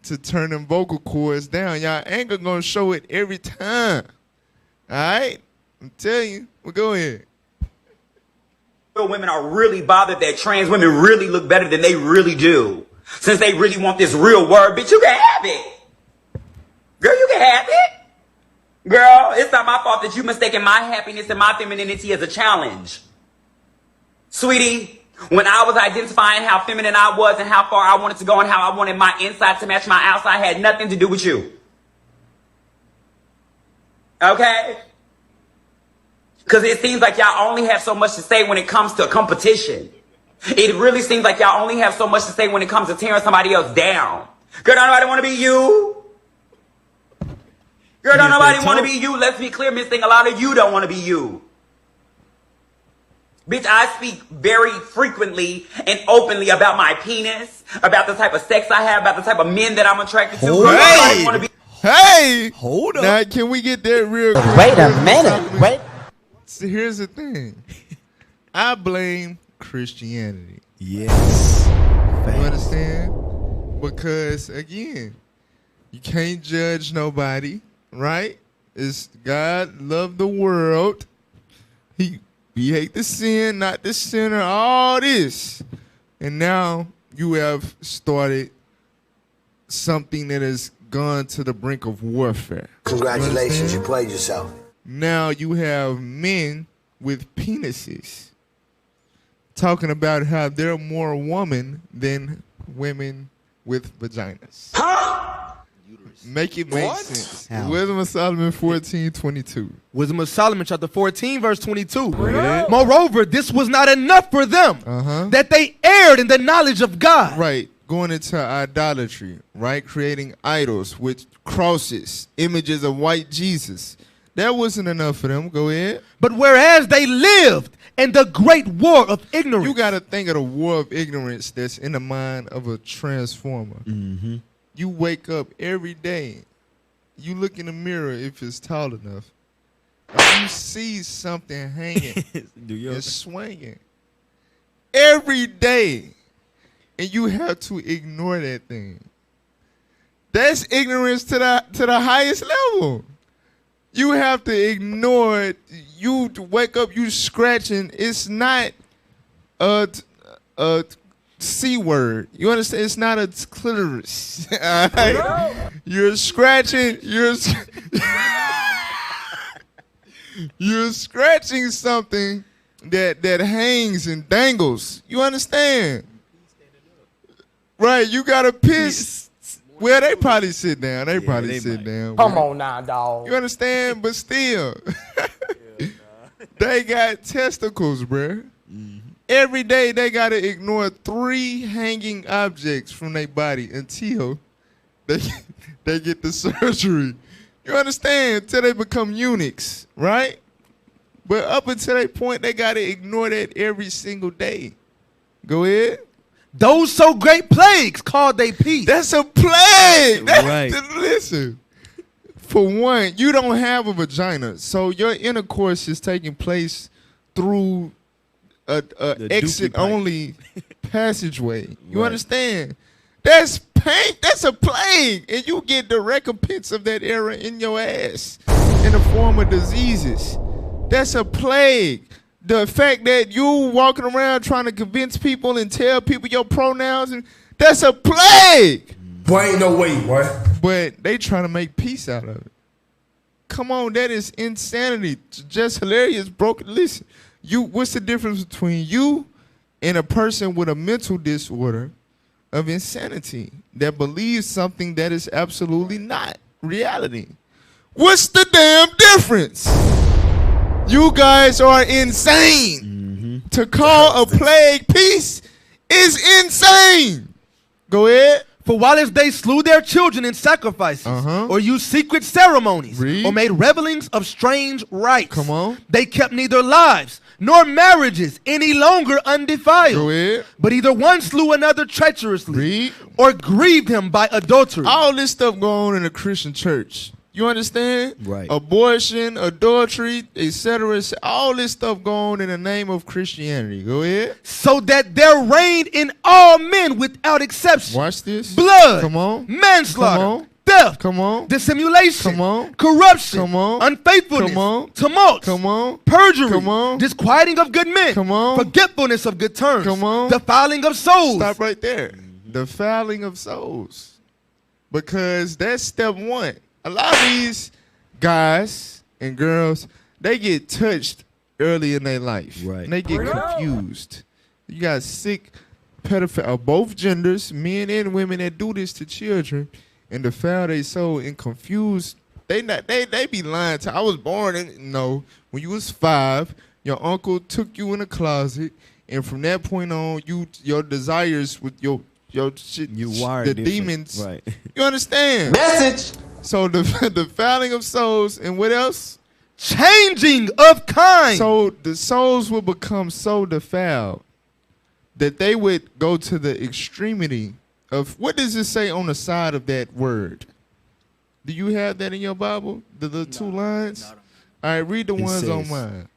to turn them vocal cords down. Y'all anger gonna show it every time. All right? I'm telling you. Well, go ahead. Real women are really bothered that trans women really look better than they really do. Since they really want this real word, bitch, you can have it. Girl, you can have it. Girl, it's not my fault that you mistaken my happiness and my femininity as a challenge. Sweetie, when I was identifying how feminine I was and how far I wanted to go and how I wanted my inside to match my outside had nothing to do with you. Okay? Because it seems like y'all only have so much to say when it comes to a competition. It really seems like y'all only have so much to say when it comes to tearing somebody else down. Girl, don't nobody want to be you. Girl, don't nobody want to be you. Let's be clear, Miss Thing. A lot of you don't want to be you. Bitch, I speak very frequently and openly about my penis, about the type of sex I have, about the type of men that I'm attracted to. Hey! Hold up. Now, can we get that real quick? Wait a minute. Wait. So here's the thing. I blame Christianity. Yes. You understand? Because, again, you can't judge nobody, right? It's God loved the world. He hate the sin, not the sinner, all this. And now you have started something that has gone to the brink of warfare. Congratulations, you played yourself. Now you have men with penises talking about how they're more woman than women with vaginas. Make it make sense. How? Wisdom of Solomon 14:22. Wisdom of Solomon chapter 14 verse 22. Moreover, this was not enough for them, that they erred in the knowledge of God. Right. Going into idolatry, right? Creating idols with crosses, images of white Jesus. That wasn't enough for them. Go ahead. But whereas they lived in the great war of ignorance. You got to think of the war of ignorance that's in the mind of a transformer. Mm-hmm. You wake up every day. You look in the mirror if it's tall enough. If you see something hanging and swinging every day, and you have to ignore that thing. That's ignorance to the highest level. You have to ignore it. You wake up, you scratching. It's not a C word. You understand? It's not a clitoris. All right? You're scratching. You're scratching something that hangs and dangles. You understand? Right? You gotta piss. Well, they probably sit down. They probably sit down. Come on now, dog. You understand? But still, they got testicles, bruh. Every day they gotta ignore 3 hanging objects from their body until they get the surgery. You understand? Till they become eunuchs, right? But up until that point, they gotta ignore that every single day. Go ahead. Those so great plagues called they peace. That's a plague. Right. Listen. For one, you don't have a vagina, so your intercourse is taking place through a exit only passageway. You understand? That's pain. That's a plague, and you get the recompense of that error in your ass in the form of diseases. That's a plague. The fact that you walking around trying to convince people and tell people your pronouns, and that's a plague. Boy, ain't no way, boy. But they trying to make peace out of it. Come on, that is insanity. Just hilarious, broken. Listen, what's the difference between you and a person with a mental disorder of insanity that believes something that is absolutely not reality? What's the damn difference? You guys are insane. To call a plague peace is insane. Go ahead. For while as they slew their children in sacrifices, or used secret ceremonies, or made revelings of strange rites, they kept neither lives nor marriages any longer undefiled. Go ahead. But either one slew another treacherously, or grieved him by adultery. All this stuff going on in the Christian church. You understand? Right. Abortion, adultery, etc. All this stuff going on in the name of Christianity. Go ahead. So that there reigned in all men without exception. Watch this. Blood. Come on. Manslaughter. Come on. Theft. Come on. Dissimulation. Come on. Corruption. Come on. Unfaithfulness. Come on. Tumult. Come on. Perjury. Come on. Disquieting of good men. Come on. Forgetfulness of good terms. Come on. Defiling of souls. Stop right there. Defiling of souls. Because that's step one. A lot of these guys and girls, they get touched early in their life. Right. And they get confused. You got sick pedophiles of both genders, men and women, that do this to children and defile their soul and confuse. They be lying to. I was born in, no, when you was 5, your uncle took you in a closet, and from that point on, your desires with your shit, you wired the different. demons. Right. You understand? Message. So the fouling of souls, and what else? Changing of kind. So the souls will become so defiled that they would go to the extremity of, what does it say on the side of that word? Do you have that in your Bible? The 2 lines? All right, read the ones on mine.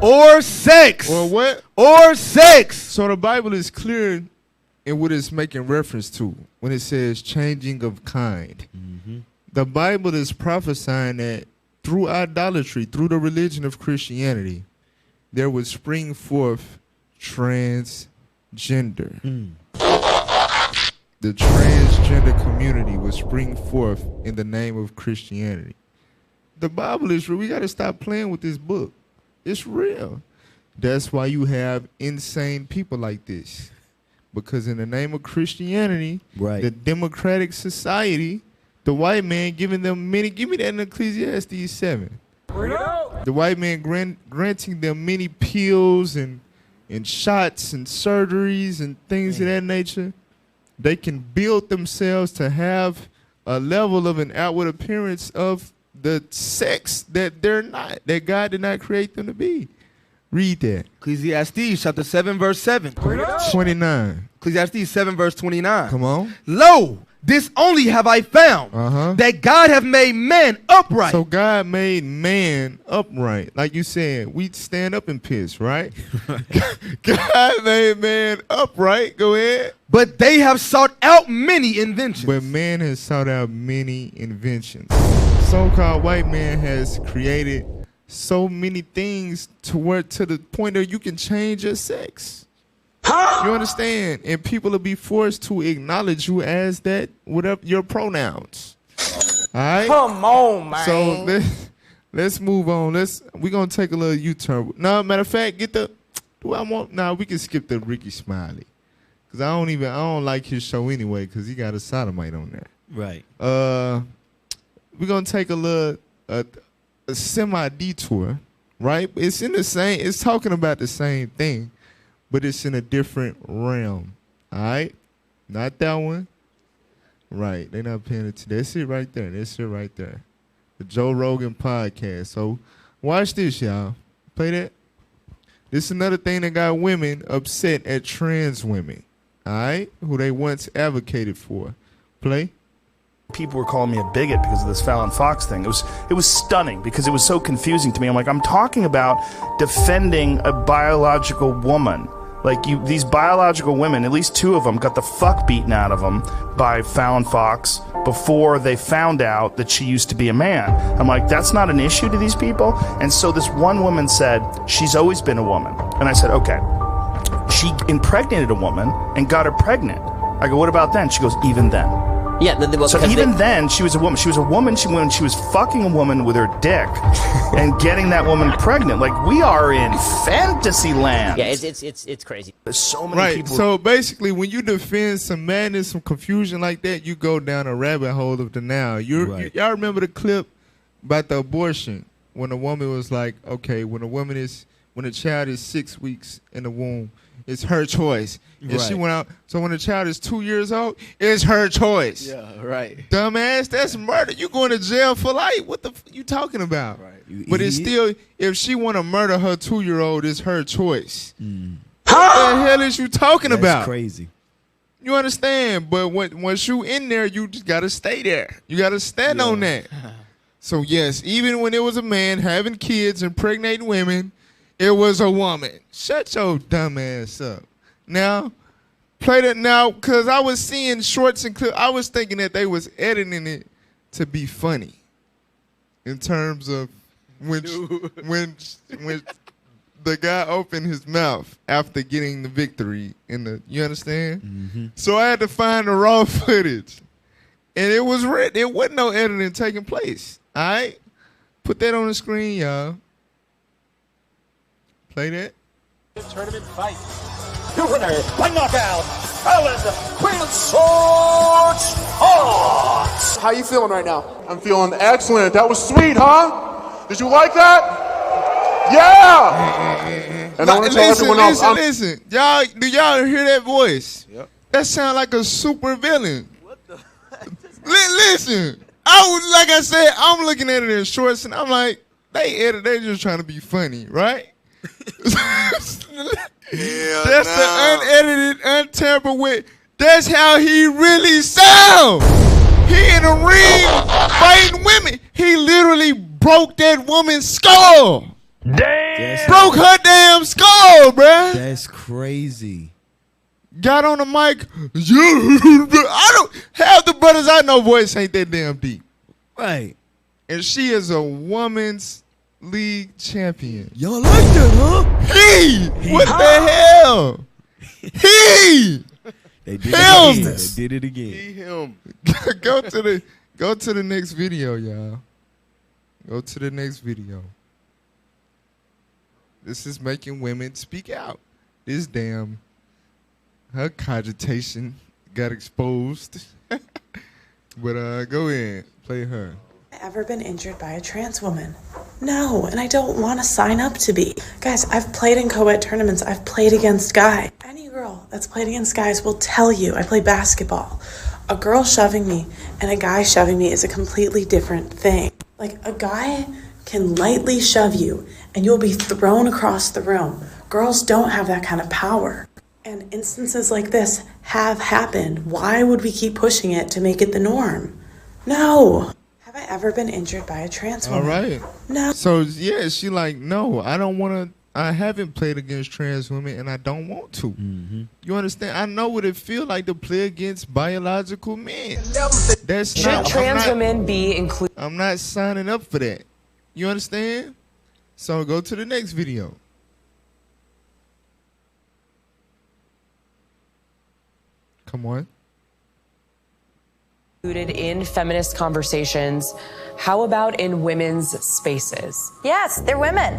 Or sex. Or what? Or sex. So the Bible is clear in what it's making reference to when it says changing of kind. The Bible is prophesying that through idolatry, through the religion of Christianity, there would spring forth transgender. The transgender community would spring forth in the name of Christianity. The Bible is real. We got to stop playing with this book. It's real. That's why you have insane people like this. Because in the name of Christianity, the democratic society, the white man giving them many, give me that in Ecclesiastes 7. The white man granting them many pills and shots and surgeries and things of that nature. They can build themselves to have a level of an outward appearance of the sex that they're not, that God did not create them to be. Read that. Ecclesiastes chapter 7 verse 7. 29. Ecclesiastes 7 verse 29. Come on. Lo, this only have I found, that God have made man upright. So God made man upright. Like you said, we stand up and piss, right? God made man upright. Go ahead. But they have sought out many inventions. But man has sought out many inventions. So-called white man has created so many things to the point where you can change your sex. You understand? And people will be forced to acknowledge you as that, whatever your pronouns. All right? Come on, man. So let's move on. We're gonna take a little U-turn. No, matter of fact, we can skip the Ricky Smiley. Cause I don't like his show anyway, cause he got a sodomite on there. Right. We're gonna take a semi detour, right? It's talking about the same thing, but it's in a different realm. All right? Not that one. Right. They're not paying attention. That's it right there. That's it right there. The Joe Rogan podcast. So watch this, y'all. Play that. This is another thing that got women upset at trans women. All right? Who they once advocated for. Play. People were calling me a bigot because of this Fallon Fox thing. It was stunning because it was so confusing to me. I'm like, I'm talking about defending a biological woman. Like, these biological women, at least 2 of them, got the fuck beaten out of them by Fallon Fox before they found out that she used to be a man. I'm like, that's not an issue to these people? And so this one woman said, she's always been a woman. And I said, okay. She impregnated a woman and got her pregnant. I go, what about then? She goes, even then. Yeah, so even then, she was a woman. She was a woman when she was fucking a woman with her dick and getting that woman pregnant. Like, we are in fantasy land. Yeah, it's crazy. There's so many people. So basically, when you defend some madness, some confusion like that, you go down a rabbit hole of denial. Y'all remember the clip about the abortion when a woman was like, okay, when a child is 6 weeks in the womb, it's her choice. And she went out. So when the child is 2 years old, it's her choice. Yeah, right. Dumbass, that's murder. You going to jail for life. What the you talking about? Right. But it's still, if she want to murder her 2-year-old, it's her choice. What the hell is you talking about? That's crazy. You understand? But once you in there, you just got to stay there. You got to stand on that. So yes, even when it was a man having kids, impregnating women, it was a woman. Shut your dumb ass up. Now, play that now, because I was seeing shorts and clips. I was thinking that they was editing it to be funny. In terms of when the guy opened his mouth after getting the victory you understand? Mm-hmm. So I had to find the raw footage. And it was written. It wasn't no editing taking place. All right? Put that on the screen, y'all. Play that. Tournament fight. Your winner by knockout, Fallon Queen of Swords Fox. How you feeling right now? I'm feeling excellent. That was sweet, huh? Did you like that? Yeah! And I want to tell everyone else. Listen. Do y'all hear that voice? Yep. That sound like a super villain. What the? Listen. Like I said, I'm looking at it in shorts and I'm like, they just trying to be funny, right? That's the unedited, untampered with. That's how he really sound. He in the ring fighting women. He literally broke that woman's skull. Damn. Broke her damn skull, bruh. That's crazy. Got on the mic. I don't have the brothers I know voice ain't that damn deep. Right. And she is a woman's League champion. Y'all like that, huh? What the hell? They did it again. They did it again. Him. Go to the next video, y'all. Go to the next video. This is making women speak out. This damn her cogitation got exposed. But go ahead, play her. Ever been injured by a trans woman? No, and I don't want to sign up to be. Guys, I've played in co-ed tournaments. I've played against guys. Any girl that's played against guys will tell you I play basketball. A girl shoving me and a guy shoving me is a completely different thing. Like, a guy can lightly shove you and you'll be thrown across the room. Girls don't have that kind of power. And instances like this have happened. Why would we keep pushing it to make it the norm? No. Have I ever been injured by a trans woman? All right. No. So yeah, she like, no, I don't want to. I haven't played against trans women, and I don't want to. You understand? I know what it feels like to play against biological men. That's Should not, trans women be included? I'm not signing up for that. You understand? So go to the next video. Come on. Included in feminist conversations. How about in women's spaces? Yes, they're women.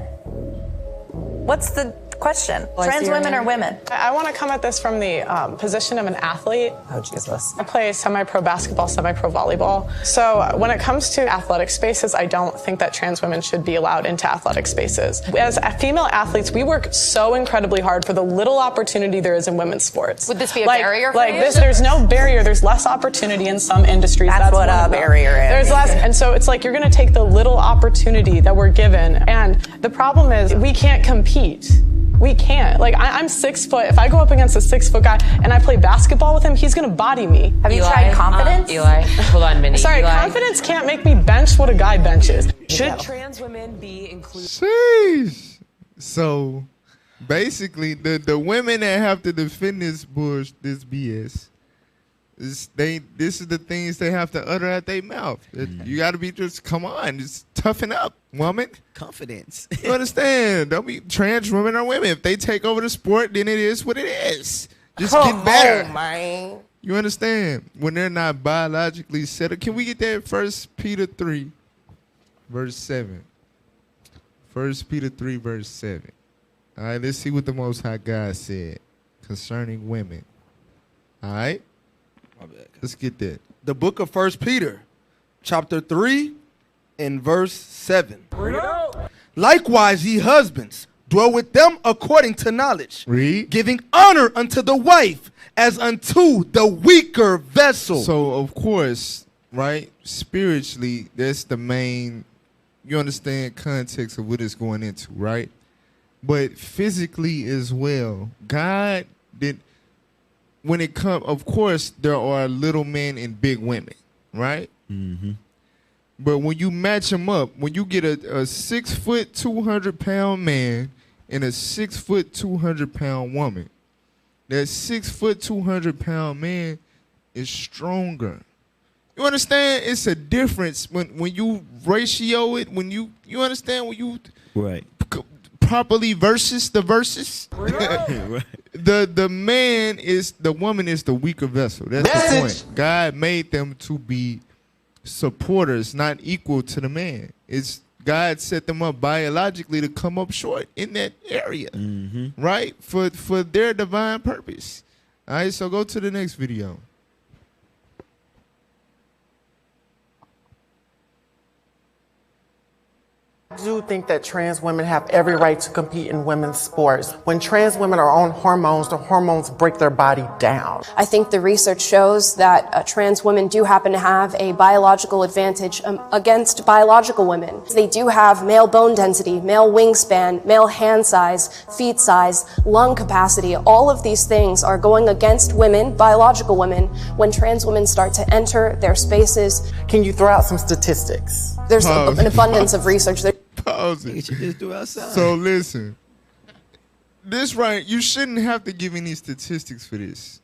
What's the question? Trans women are women. I want to come at this from the position of an athlete. Oh, Jesus. I play semi-pro basketball, semi-pro volleyball. So when it comes to athletic spaces, I don't think that trans women should be allowed into athletic spaces. As female athletes, we work so incredibly hard for the little opportunity there is in women's sports. Would this be a barrier for you? There's no barrier. There's less opportunity in some industries. That's what a barrier is. There's less, and so it's like you're going to take the little opportunity that we're given. And the problem is we can't compete. We can't. Like, I'm 6 foot. If I go up against a 6 foot guy and I play basketball with him, he's going to body me. Have you tried confidence? Eli, hold on, Minnie. Sorry, Eli. confidence can't make me bench what a guy benches. Should trans women be included? Sheesh. So basically, the women that have to defend this BS, this is the things they have to utter out their mouth. You got to be just, come on, just toughen up, woman. Confidence. You understand? Don't be, trans women are women. If they take over the sport, then it is what it is. Just get better. man. You understand? When they're not biologically settled. Can we get that 1 Peter 3, verse 7? 1 Peter 3, verse 7. All right, let's see what the Most High God said concerning women. All right? Let's get that. The book of 1 Peter, chapter 3, and verse 7. Likewise, ye husbands, dwell with them according to knowledge, giving honor unto the wife as unto the weaker vessel. So, of course, right, spiritually, that's the main, you understand, context of what it's going into, right? But physically as well, God did, when it comes, of course, there are little men and big women, right? But when you match them up, when you get a 6 foot, 200-pound man and a 6 foot, 200-pound woman, that 6 foot, 200-pound man is stronger. You understand? It's a difference when you ratio it, when you understand, when you properly versus the versus. The man is, the woman is the weaker vessel. That's the point. God made them to be supporters, not equal to the man. It's God set them up biologically to come up short in that area, right? For their divine purpose. All right, so go to the next video. I do think that trans women have every right to compete in women's sports. When trans women are on hormones, the hormones break their body down. I think the research shows that trans women do happen to have a biological advantage against biological women. They do have male bone density, male wingspan, male hand size, feet size, lung capacity. All of these things are going against women, biological women, when trans women start to enter their spaces. Can you throw out some statistics? There's an abundance of research. Pause it. So listen, this right, you shouldn't have to give any statistics for this.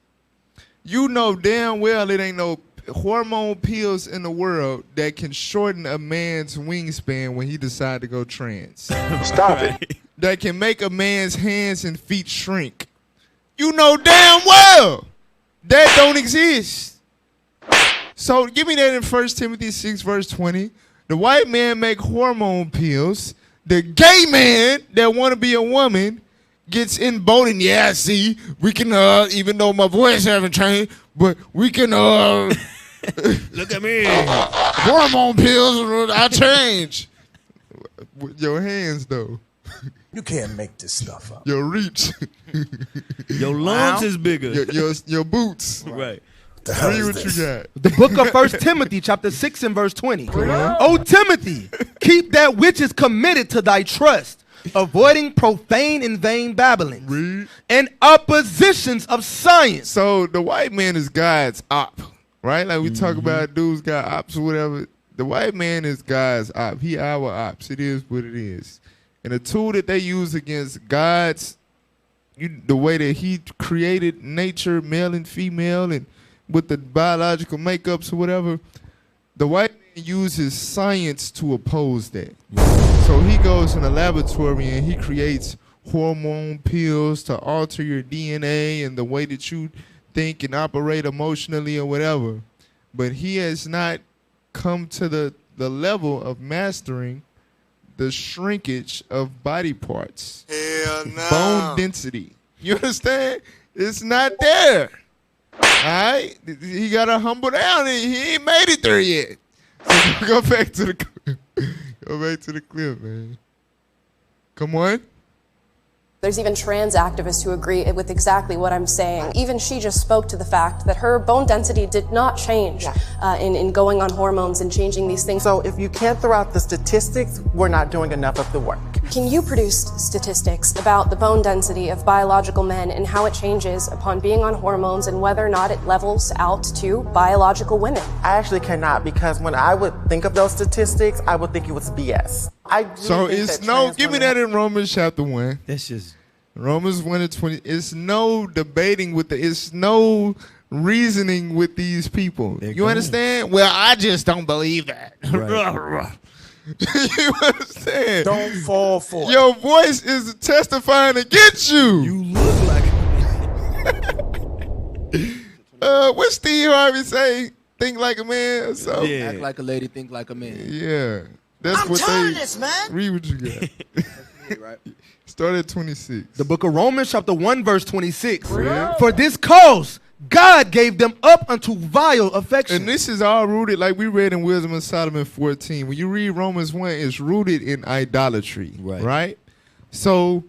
You know damn well it ain't no hormone pills in the world that can shorten a man's wingspan when he decides to go trans. Stop it. That can make a man's hands and feet shrink. You know damn well that don't exist. So give me that in 1 Timothy 6 verse 20. The white man make hormone pills. The gay man that want to be a woman gets emboldened. Yeah, see, we can, even though my voice haven't changed, but we can, look at me. Hormone pills, I change. With your hands, though. You can't make this stuff up. Your reach. Your lungs is bigger. Your boots. Right. Read what you got. The book of 1 Timothy, chapter 6 and verse 20. O Timothy, keep that which is committed to thy trust, avoiding profane and vain babbling, and oppositions of science. So the white man is God's op, right? Like we talk about dudes got ops or whatever. The white man is God's op. He our ops. It is what it is. And the tool that they use against God's, the way that he created nature, male and female, and with the biological makeups or whatever, the white man uses science to oppose that. So he goes in a laboratory and he creates hormone pills to alter your DNA and the way that you think and operate emotionally or whatever. But he has not come to the level of mastering the shrinkage of body parts. Hell no. Bone density. You understand? It's not there. Alright? He gotta humble down and he ain't made it there yet. So go back to the clip. Go back to the clip, man. Come on. There's even trans activists who agree with exactly what I'm saying. Even she just spoke to the fact that her bone density did not change in going on hormones and changing these things. So if you can't throw out the statistics, we're not doing enough of the work. Can you produce statistics about the bone density of biological men and how it changes upon being on hormones and whether or not it levels out to biological women? I actually cannot, because when I would think of those statistics, I would think it was BS. So it's no, give me that in Romans chapter 1. That's just Romans 1 and 20. It's no debating it's no reasoning with these people. You understand? Well, I just don't believe that. Right. You understand? Don't fall for it. Your voice is testifying against you. You look like what Steve Harvey say? Think like a man or something? Yeah. Act like a lady, think like a man. Yeah. That's I'm what telling they this, man. Read what you got. Right. Start at 26. The book of Romans, chapter 1, verse 26. Yeah. For this cause, God gave them up unto vile affection. And this is all rooted, like we read in Wisdom of Solomon 14. When you read Romans 1, it's rooted in idolatry, right? So,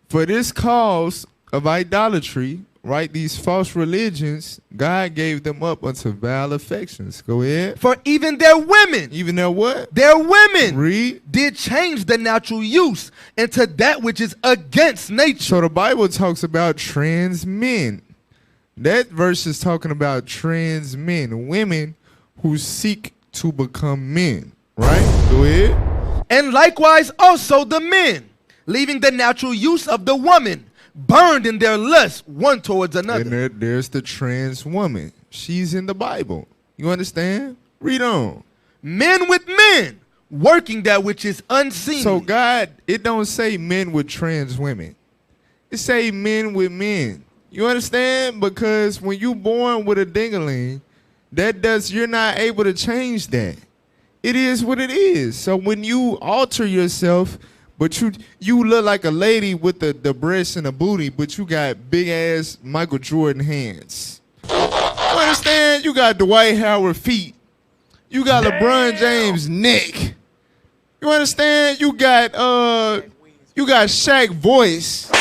for this cause of idolatry, right, these false religions, God gave them up unto vile affections. Go ahead. For even their women. Even their what? Their women. Read. Did change the natural use into that which is against nature. So the Bible talks about trans men. That verse is talking about trans men, women who seek to become men, right? Go ahead. And likewise also the men, leaving the natural use of the woman, burned in their lust one towards another. And there's the trans woman. She's in the Bible. You understand? Read on. Men with men, working that which is unseen. So God, it don't say men with trans women. It say men with men. You understand? Because when you born with a dingaling, you're not able to change that. It is what it is. So when you alter yourself, but you look like a lady with the breasts and the booty, but you got big ass Michael Jordan hands. You understand? You got Dwight Howard feet. You got LeBron James neck. You understand? You got Shaq voice.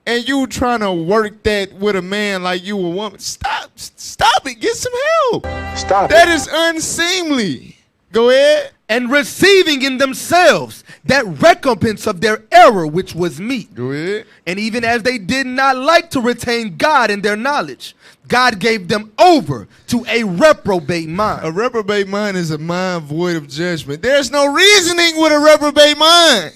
And you trying to work that with a man like you a woman. Stop it. Get some help. Stop That is unseemly. Go ahead. And receiving in themselves that recompense of their error which was meet. Go ahead. And even as they did not like to retain God in their knowledge, God gave them over to a reprobate mind. A reprobate mind is a mind void of judgment. There's no reasoning with a reprobate mind.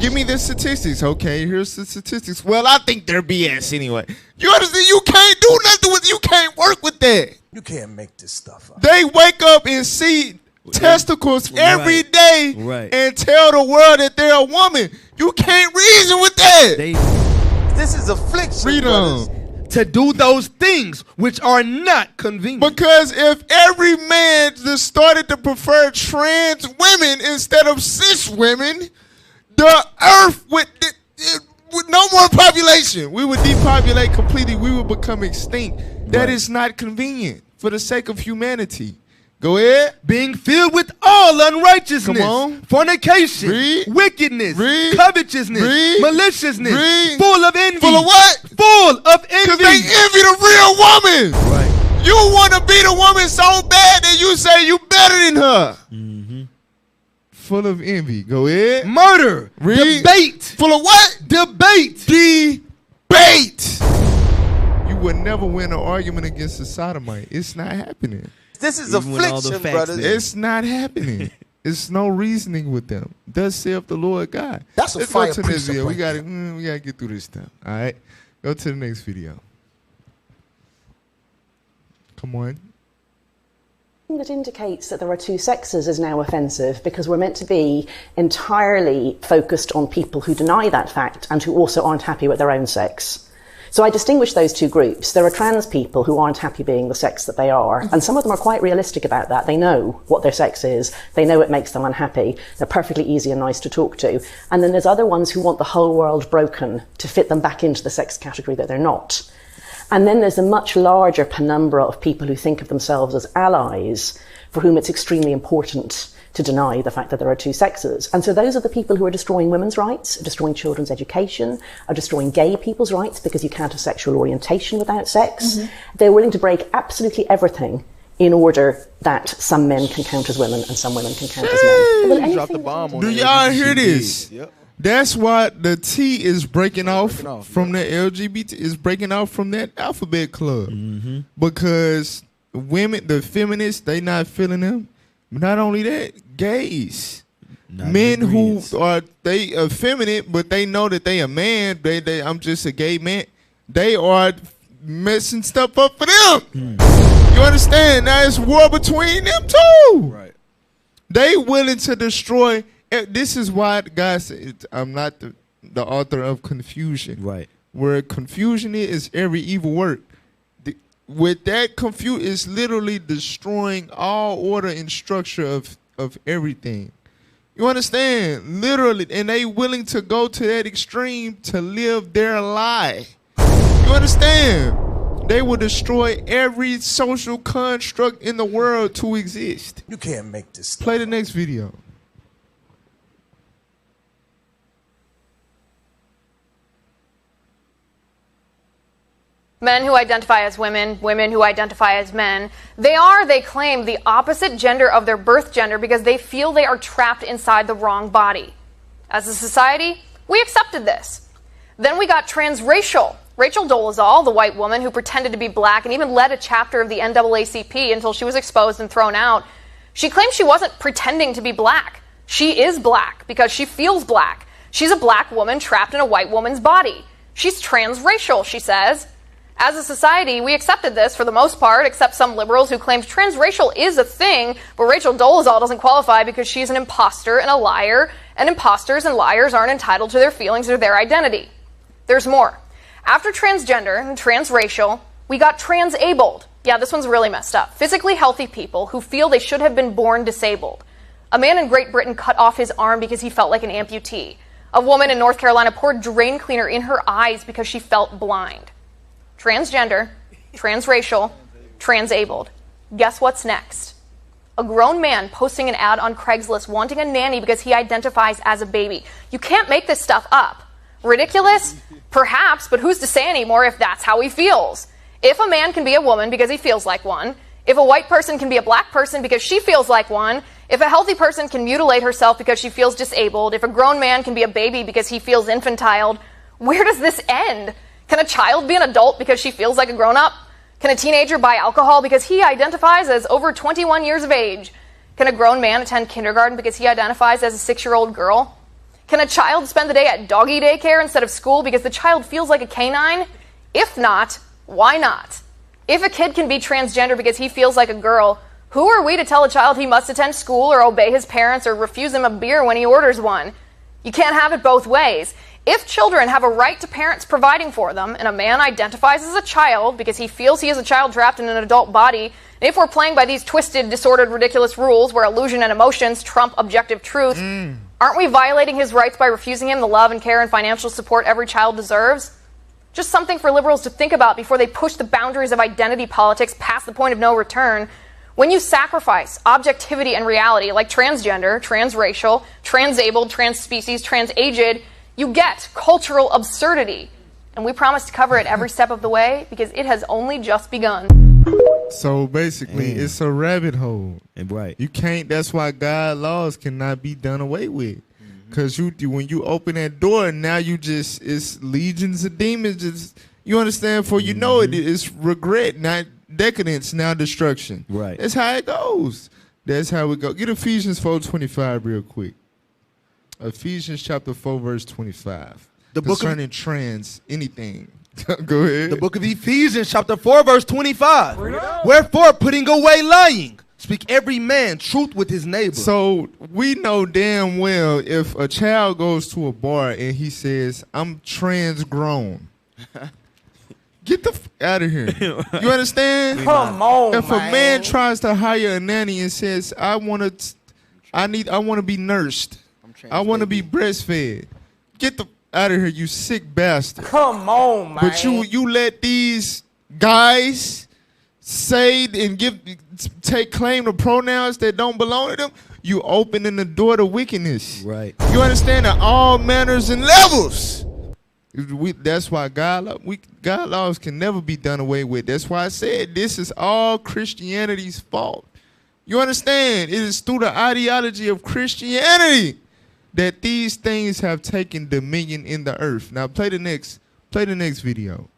Give me the statistics. Okay, here's the statistics. Well, I think they're BS anyway. You understand? You can't do nothing with. You can't work with that. You can't make this stuff up. They wake up and see testicles every day and tell the world that they're a woman. You can't reason with that. This is affliction. Freedom. To do those things which are not convenient. Because if every man just started to prefer trans women instead of cis women, the earth would with no more population. We would depopulate completely. We would become extinct. That is not convenient for the sake of humanity. Go ahead. Being filled with all unrighteousness, Come on. fornication, wickedness, covetousness, maliciousness, full of envy. Full of what? Full of envy. Because they envy the real woman. Right. You want to be the woman so bad that you say you better than her. Full of envy. Go ahead. Murder. Debate. Full of what? Debate. Debate. You would never win an argument against a sodomite. It's not happening. This is affliction, brothers. It's not happening. It's no reasoning with them. Thus saith the Lord God. That's a Let's fire go to this precept video. right We gotta get through this stuff. All right. Go to the next video. Come on. That indicates that there are two sexes is now offensive because we're meant to be entirely focused on people who deny that fact and who also aren't happy with their own sex. So I distinguish those two groups. There are trans people who aren't happy being the sex that they are, and some of them are quite realistic about that. They know what their sex is. They know it makes them unhappy. They're perfectly easy and nice to talk to. And then there's other ones who want the whole world broken to fit them back into the sex category that they're not. And then there's a much larger penumbra of people who think of themselves as allies, for whom it's extremely important to deny the fact that there are two sexes. And so those are the people who are destroying women's rights, are destroying children's education, are destroying gay people's rights because you can't have sexual orientation without sex. They're willing to break absolutely everything in order that some men can count as women and some women can count as men. Well, Drop the bomb on Do y'all hear this? That's why the T is breaking off from the LGBT, is breaking off from that alphabet club. Because women, the feminists, they not feeling them. Not only that, gays. Men who are, they effeminate, but they know that they a man, I'm just a gay man. They are messing stuff up for them. You understand? Now it's war between them too. Right. They willing to destroy. This is why God said, I'm not the author of confusion. Right. Where confusion is every evil work. With that confusion, it's literally destroying all order and structure of everything. You understand? Literally. And they willing to go to that extreme to live their lie. You understand? They will destroy every social construct in the world to exist. You can't make this stuff. Play the next video. Men who identify as women, women who identify as men, they claim, the opposite gender of their birth gender because they feel they are trapped inside the wrong body. As a society, we accepted this. Then we got transracial. Rachel Dolezal, the white woman who pretended to be black and even led a chapter of the NAACP until she was exposed and thrown out, she claimed she wasn't pretending to be black. She is black because she feels black. She's a black woman trapped in a white woman's body. She's transracial, she says. As a society, we accepted this for the most part, except some liberals who claimed transracial is a thing, but Rachel Dolezal doesn't qualify because she's an imposter and a liar, and imposters and liars aren't entitled to their feelings or their identity. There's more. After transgender and transracial, we got transabled. Yeah, this one's really messed up. Physically healthy people who feel they should have been born disabled. A man in Great Britain cut off his arm because he felt like an amputee. A woman in North Carolina poured drain cleaner in her eyes because she felt blind. Transgender, transracial, transabled. Guess what's next? A grown man posting an ad on Craigslist wanting a nanny because he identifies as a baby. You can't make this stuff up. Ridiculous? Perhaps, but who's to say anymore if that's how he feels? If a man can be a woman because he feels like one, if a white person can be a black person because she feels like one, if a healthy person can mutilate herself because she feels disabled, if a grown man can be a baby because he feels infantile, where does this end? Can a child be an adult because she feels like a grown-up? Can a teenager buy alcohol because he identifies as over 21 years of age? Can a grown man attend kindergarten because he identifies as a 6-year-old girl? Can a child spend the day at doggy daycare instead of school because the child feels like a canine? If not, why not? If a kid can be transgender because he feels like a girl, who are we to tell a child he must attend school or obey his parents or refuse him a beer when he orders one? You can't have it both ways. If children have a right to parents providing for them, and a man identifies as a child because he feels he is a child trapped in an adult body, and if we're playing by these twisted, disordered, ridiculous rules where illusion and emotions trump objective truth, aren't we violating his rights by refusing him the love and care and financial support every child deserves? Just something for liberals to think about before they push the boundaries of identity politics past the point of no return. When you sacrifice objectivity and reality like transgender, transracial, transabled, transspecies, transaged, you get cultural absurdity. And we promise to cover it every step of the way because it has only just begun. So basically, it's a rabbit hole. Right. You can't, that's why God laws cannot be done away with. Because when you open that door, now it's legions of demons. You understand? For you know it's regret, not decadence, now destruction. Right. That's how it goes. That's how it goes. Get Ephesians 4:25 real quick. Ephesians chapter 4, verse 25. The book concerning trans anything. Go ahead. The book of Ephesians chapter 4, verse 25. Wherefore, putting away lying, speak every man truth with his neighbor. So we know damn well if a child goes to a bar and he says, I'm trans grown. Get the out of here. You understand? Come on, if a man tries to hire a nanny and says, I want to be nursed. I want to be breastfed. Get the out of here, you sick bastard. Come on, man. But you let these guys say and take claim to pronouns that don't belong to them. You opening the door to wickedness. Right. You understand that all manners and levels. That's why God laws can never be done away with. That's why I said this is all Christianity's fault. You understand? It is through the ideology of Christianity that these things have taken dominion in the earth. Now play the next video.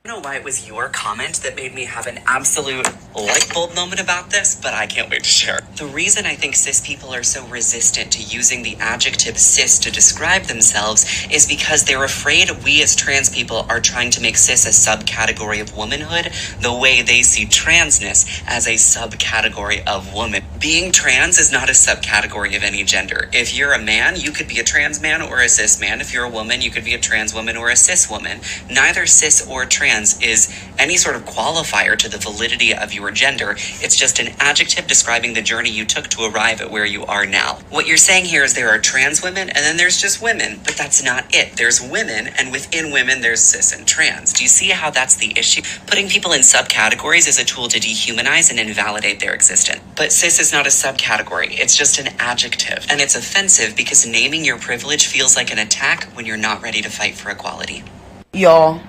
I don't know why it was your comment that made me have an absolute light bulb moment about this, but I can't wait to share. The reason I think cis people are so resistant to using the adjective cis to describe themselves is because they're afraid we as trans people are trying to make cis a subcategory of womanhood the way they see transness as a subcategory of woman. Being trans is not a subcategory of any gender. If you're a man, you could be a trans man or a cis man. If you're a woman, you could be a trans woman or a cis woman. Neither cis or trans is any sort of qualifier to the validity of your gender. It's just an adjective describing the journey you took to arrive at where you are now. What you're saying here is there are trans women and then there's just women, but that's not it. There's women, and within women there's cis and trans. Do you see how that's the issue? Putting people in subcategories is a tool to dehumanize and invalidate their existence. But cis is not a subcategory. It's just an adjective, and it's offensive because naming your privilege feels like an attack when you're not ready to fight for equality. Y'all,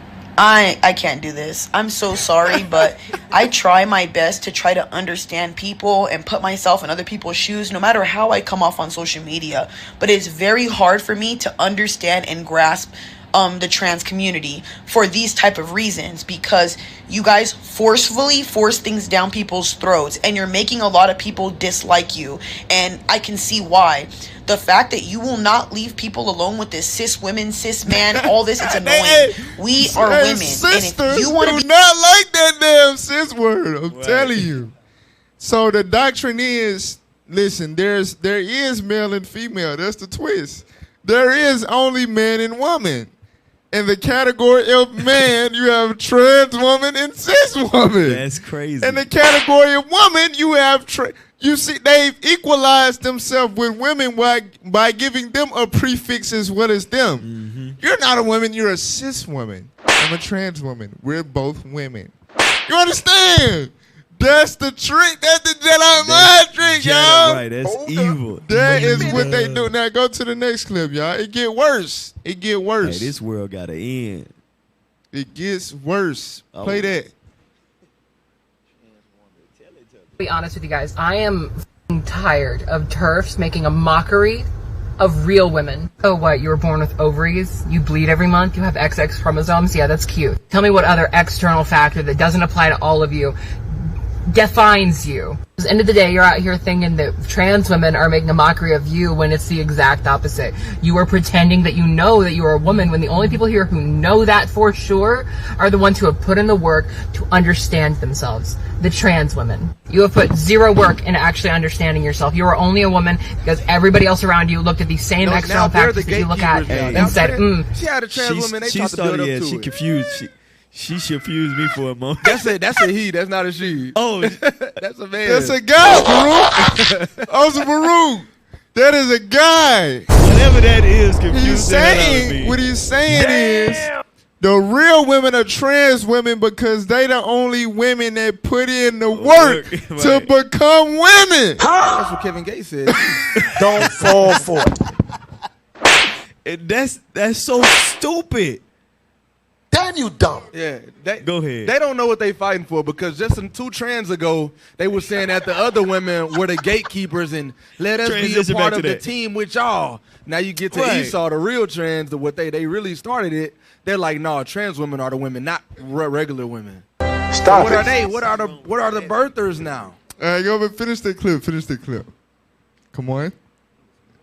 I can't do this. I'm so sorry, but I try my best to try to understand people and put myself in other people's shoes, no matter how I come off on social media. But it's very hard for me to understand and grasp the trans community for these type of reasons, because you guys forcefully force things down people's throats and you're making a lot of people dislike you, and I can see why. The fact that you will not leave people alone with this cis women, cis man, all this, it's annoying. We are women, Sisters and if you want to be not like that damn cis word, I'm telling you. So the doctrine is, listen, there is male and female. That's the twist. There is only man and woman. In the category of man, you have trans woman and cis woman. That's crazy. In the category of woman, you have you see, they've equalized themselves with women by giving them a prefix as well as them. Mm-hmm. You're not a woman, you're a cis woman. I'm a trans woman. We're both women. You understand? That's the trick. That's the Jedi mind trick, y'all. Right, that's evil. That is what they do. Now go to the next clip, y'all. It get worse. It get worse. Hey, this world gotta end. It gets worse. Play that. To be honest with you guys, I am tired of TERFs making a mockery of real women. Oh, what? You were born with ovaries? You bleed every month? You have XX chromosomes? Yeah, that's cute. Tell me what other external factor that doesn't apply to all of you defines you. At the end of the day, you're out here thinking that trans women are making a mockery of you when it's the exact opposite. You are pretending that you know that you are a woman when the only people here who know that for sure are the ones who have put in the work to understand themselves. The trans women. You have put zero work into actually understanding yourself. You are only a woman because everybody else around you looked at these same external factors that you look at and said, She had a trans woman, they tried to build up to she it. confused. She confused me for a moment. That's a he. That's not a she. Oh, that's a man. That's a guy, Baruch. Also, Baruch. That is a guy. Whatever that is, confused the hell out of me. What he's saying is the real women are trans women because they the only women that put in the work to become women. That's what Kevin Gates said. Don't fall for And it. that's so stupid. Damn you dumb. Yeah, go ahead. They don't know what they fighting for because just some 2 trans ago, they were saying that the other women were the gatekeepers and let us be a part of the team with y'all. Now you get to Esau, the real trans, what they really started it. They're like, no, trans women are the women, not regular women. Stop. What are they? What are the birthers now? All right, go over and finish the clip. Finish the clip. Come on.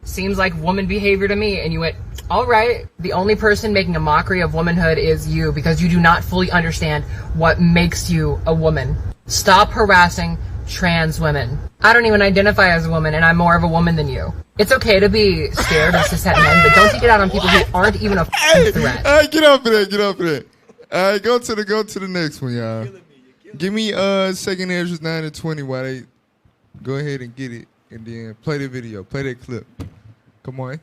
seems like woman behavior to me. And you went, all right, the only person making a mockery of womanhood is you because you do not fully understand what makes you a woman. Stop harassing trans women. I don't even identify as a woman, and I'm more of a woman than you. It's okay to be scared of cishet men, but don't take it out on people who aren't even a threat. All right, get off of that, get off of that. All right, go to the next one, y'all. Give me 2nd Ezra 9 and 20 while they go ahead and get it, and then play the video, play that clip. Come on.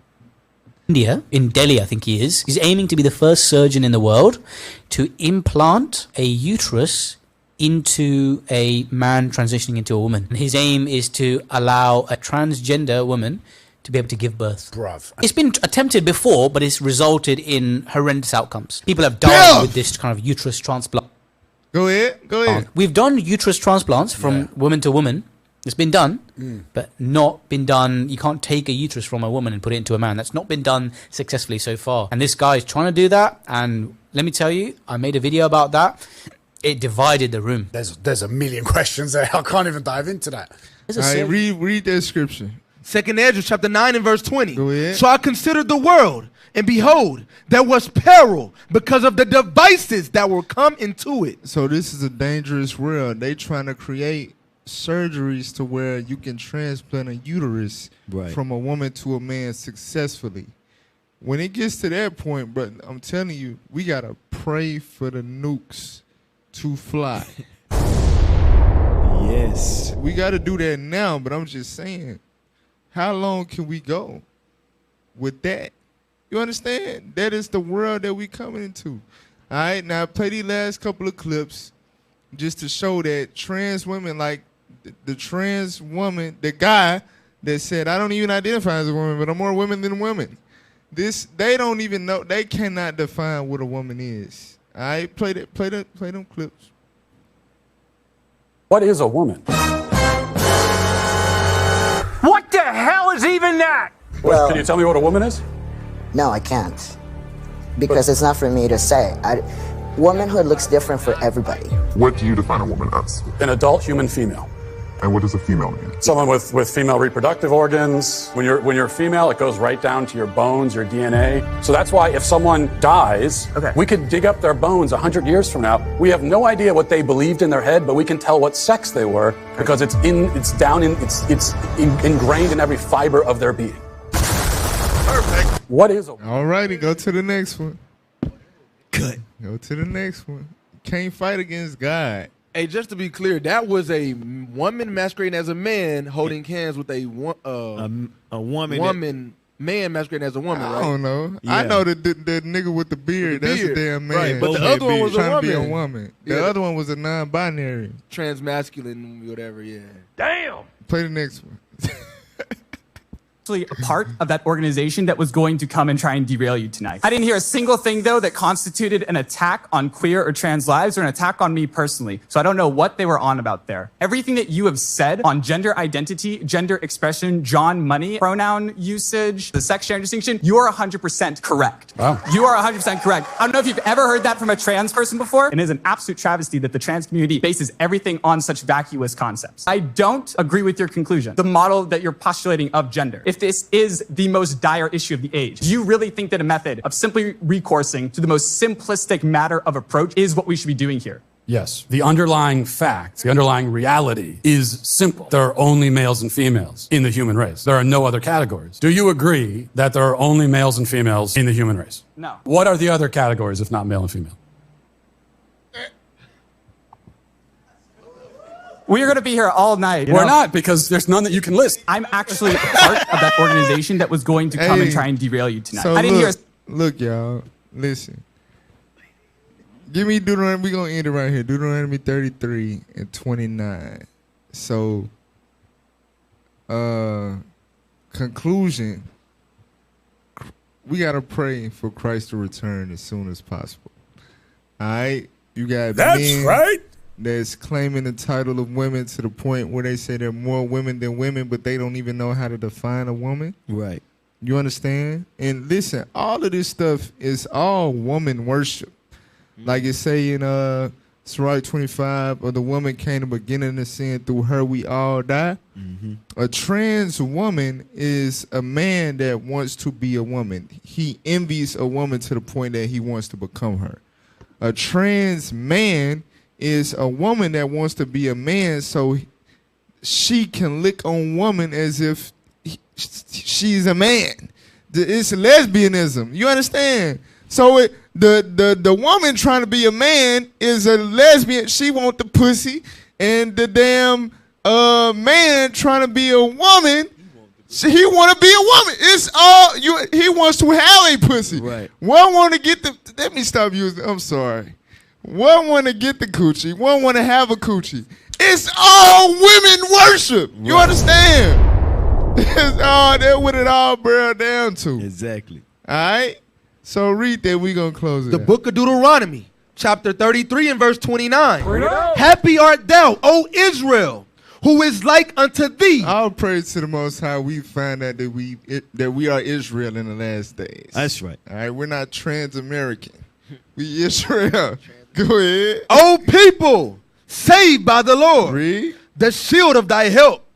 India, in Delhi I think he is, he's aiming to be the first surgeon in the world to implant a uterus into a man transitioning into a woman. His aim is to allow a transgender woman to be able to give birth. Bruv. It's been attempted before, but it's resulted in horrendous outcomes. People have died with this kind of uterus transplant. Go ahead. We've done uterus transplants from woman to woman. It's been done, but not been done. You can't take a uterus from a woman and put it into a man. That's not been done successfully so far. And this guy is trying to do that. And let me tell you, I made a video about that. It divided the room. There's a million questions there. I can't even dive into that. All right, read that scripture. 2nd Ezra chapter 9 and verse 20. Go ahead. So I considered the world, and behold, there was peril because of the devices that were come into it. So this is a dangerous world. They trying to create surgeries to where you can transplant a uterus from a woman to a man successfully. When it gets to that point, but I'm telling you, we gotta pray for the nukes to fly. Yes. We gotta do that now, but I'm just saying, how long can we go with that? You understand? That is the world that we coming into. All right, now play these last couple of clips just to show that trans women, like the trans woman, the guy that said, I don't even identify as a woman, but I'm more women than women. They don't even know, they cannot define what a woman is. All right, play them clips. What is a woman? What the hell is even that? Well, can you tell me what a woman is? No, I can't. Because it's not for me to say. Womanhood looks different for everybody. What do you define a woman as? An adult human female. And what does a female mean? Someone with female reproductive organs. When you're female, it goes right down to your bones, your DNA. So that's why if someone dies, we could dig up their bones 100 years from now. We have no idea what they believed in their head, but we can tell what sex they were because it's ingrained in every fiber of their being. Perfect. What is a woman? All righty, go to the next one. Cut. Go to the next one. Can't fight against God. Hey, just to be clear, that was a woman masquerading as a man holding hands with a woman, man masquerading as a woman, right? I don't know. Yeah. I know the nigga with the beard. That's a damn man. Right, but the other one was trying to be a woman. The other one was a non-binary. Transmasculine, whatever, yeah. Damn! Play the next one. actually a part of that organization that was going to come and try and derail you tonight. I didn't hear a single thing, though, that constituted an attack on queer or trans lives or an attack on me personally. So I don't know what they were on about there. Everything that you have said on gender identity, gender expression, John Money, pronoun usage, the sex gender distinction, you are 100% correct. Wow. You are 100% correct. I don't know if you've ever heard that from a trans person before. And it is an absolute travesty that the trans community bases everything on such vacuous concepts. I don't agree with your conclusion, the model that you're postulating of gender. If this is the most dire issue of the age, do you really think that a method of simply recoursing to the most simplistic matter of approach is what we should be doing here? Yes. The underlying fact, the underlying reality is simple. There are only males and females in the human race. There are no other categories. Do you agree that there are only males and females in the human race? No. What are the other categories if not male and female? We're going to be here all night. We're not, because there's none that you can list. I'm actually a part of that organization that was going to come and try and derail you tonight. So I didn't hear look, y'all, listen. Give me Deuteronomy. We're going to end it right here. Deuteronomy 33 and 29. So, conclusion, we got to pray for Christ to return as soon as possible. All right? You got men that's claiming the title of women to the point where they say there are more women than women, but they don't even know how to define a woman. Right. You understand? And listen, all of this stuff is all woman worship. Like it say in Surah 25, or the woman came to beginning of sin, through her we all die. A trans woman is a man that wants to be a woman. He envies a woman to the point that he wants to become her. A trans man is a woman that wants to be a man so she can lick on woman as if she's a man. It's lesbianism. You understand? So the woman trying to be a man is a lesbian. She want the pussy. And the damn man trying to be a woman, he want to be a woman. It's all he wants to have a pussy. Right. One want to get the. Let me stop using. I'm sorry. One want to get the coochie. One want to have a coochie. It's all women worship. You understand? That's all that what it all boils down to. Exactly. All right. So read that. We gonna close it. The book of Deuteronomy, chapter 33 and verse 29. Bring it up. Happy art thou, O Israel, who is like unto thee. All praise to the Most High. We find out that we are Israel in the last days. That's right. All right. We're not trans-American. We Israel. Go ahead. O people, saved by the Lord, read. The shield of thy help,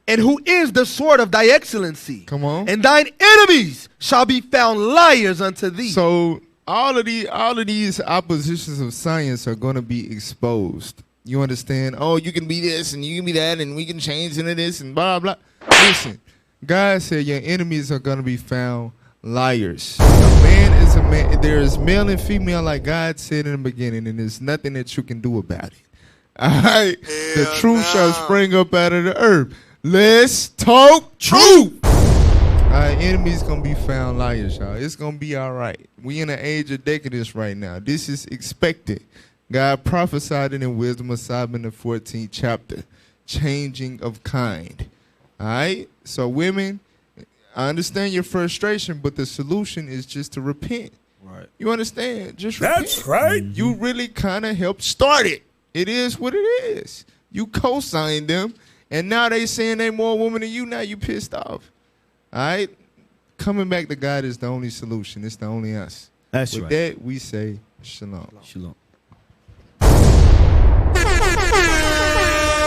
and who is the sword of thy excellency. Come on. And thine enemies shall be found liars unto thee. So all of these oppositions of science are going to be exposed. You understand? Oh, you can be this and you can be that and we can change into this and blah, blah. Listen, God said your enemies are going to be found liars. A man is a man. There is male and female like God said in the beginning, and there's nothing that you can do about it. All right? The truth shall spring up out of the earth. Let's talk truth. Our enemies gonna be found liars, y'all. It's gonna be all right. We in an age of decadence right now. This is expected. God prophesied it in Wisdom of Solomon, the 14th chapter. Changing of kind. All right? So women, I understand your frustration, but the solution is just to repent. Right. You understand? Just repent. That's right. You really kind of helped start it. It is what it is. You co-signed them, and now they saying they more women than you. Now you pissed off. All right? Coming back to God is the only solution. It's the only us. That's With right. that, we say shalom. Shalom.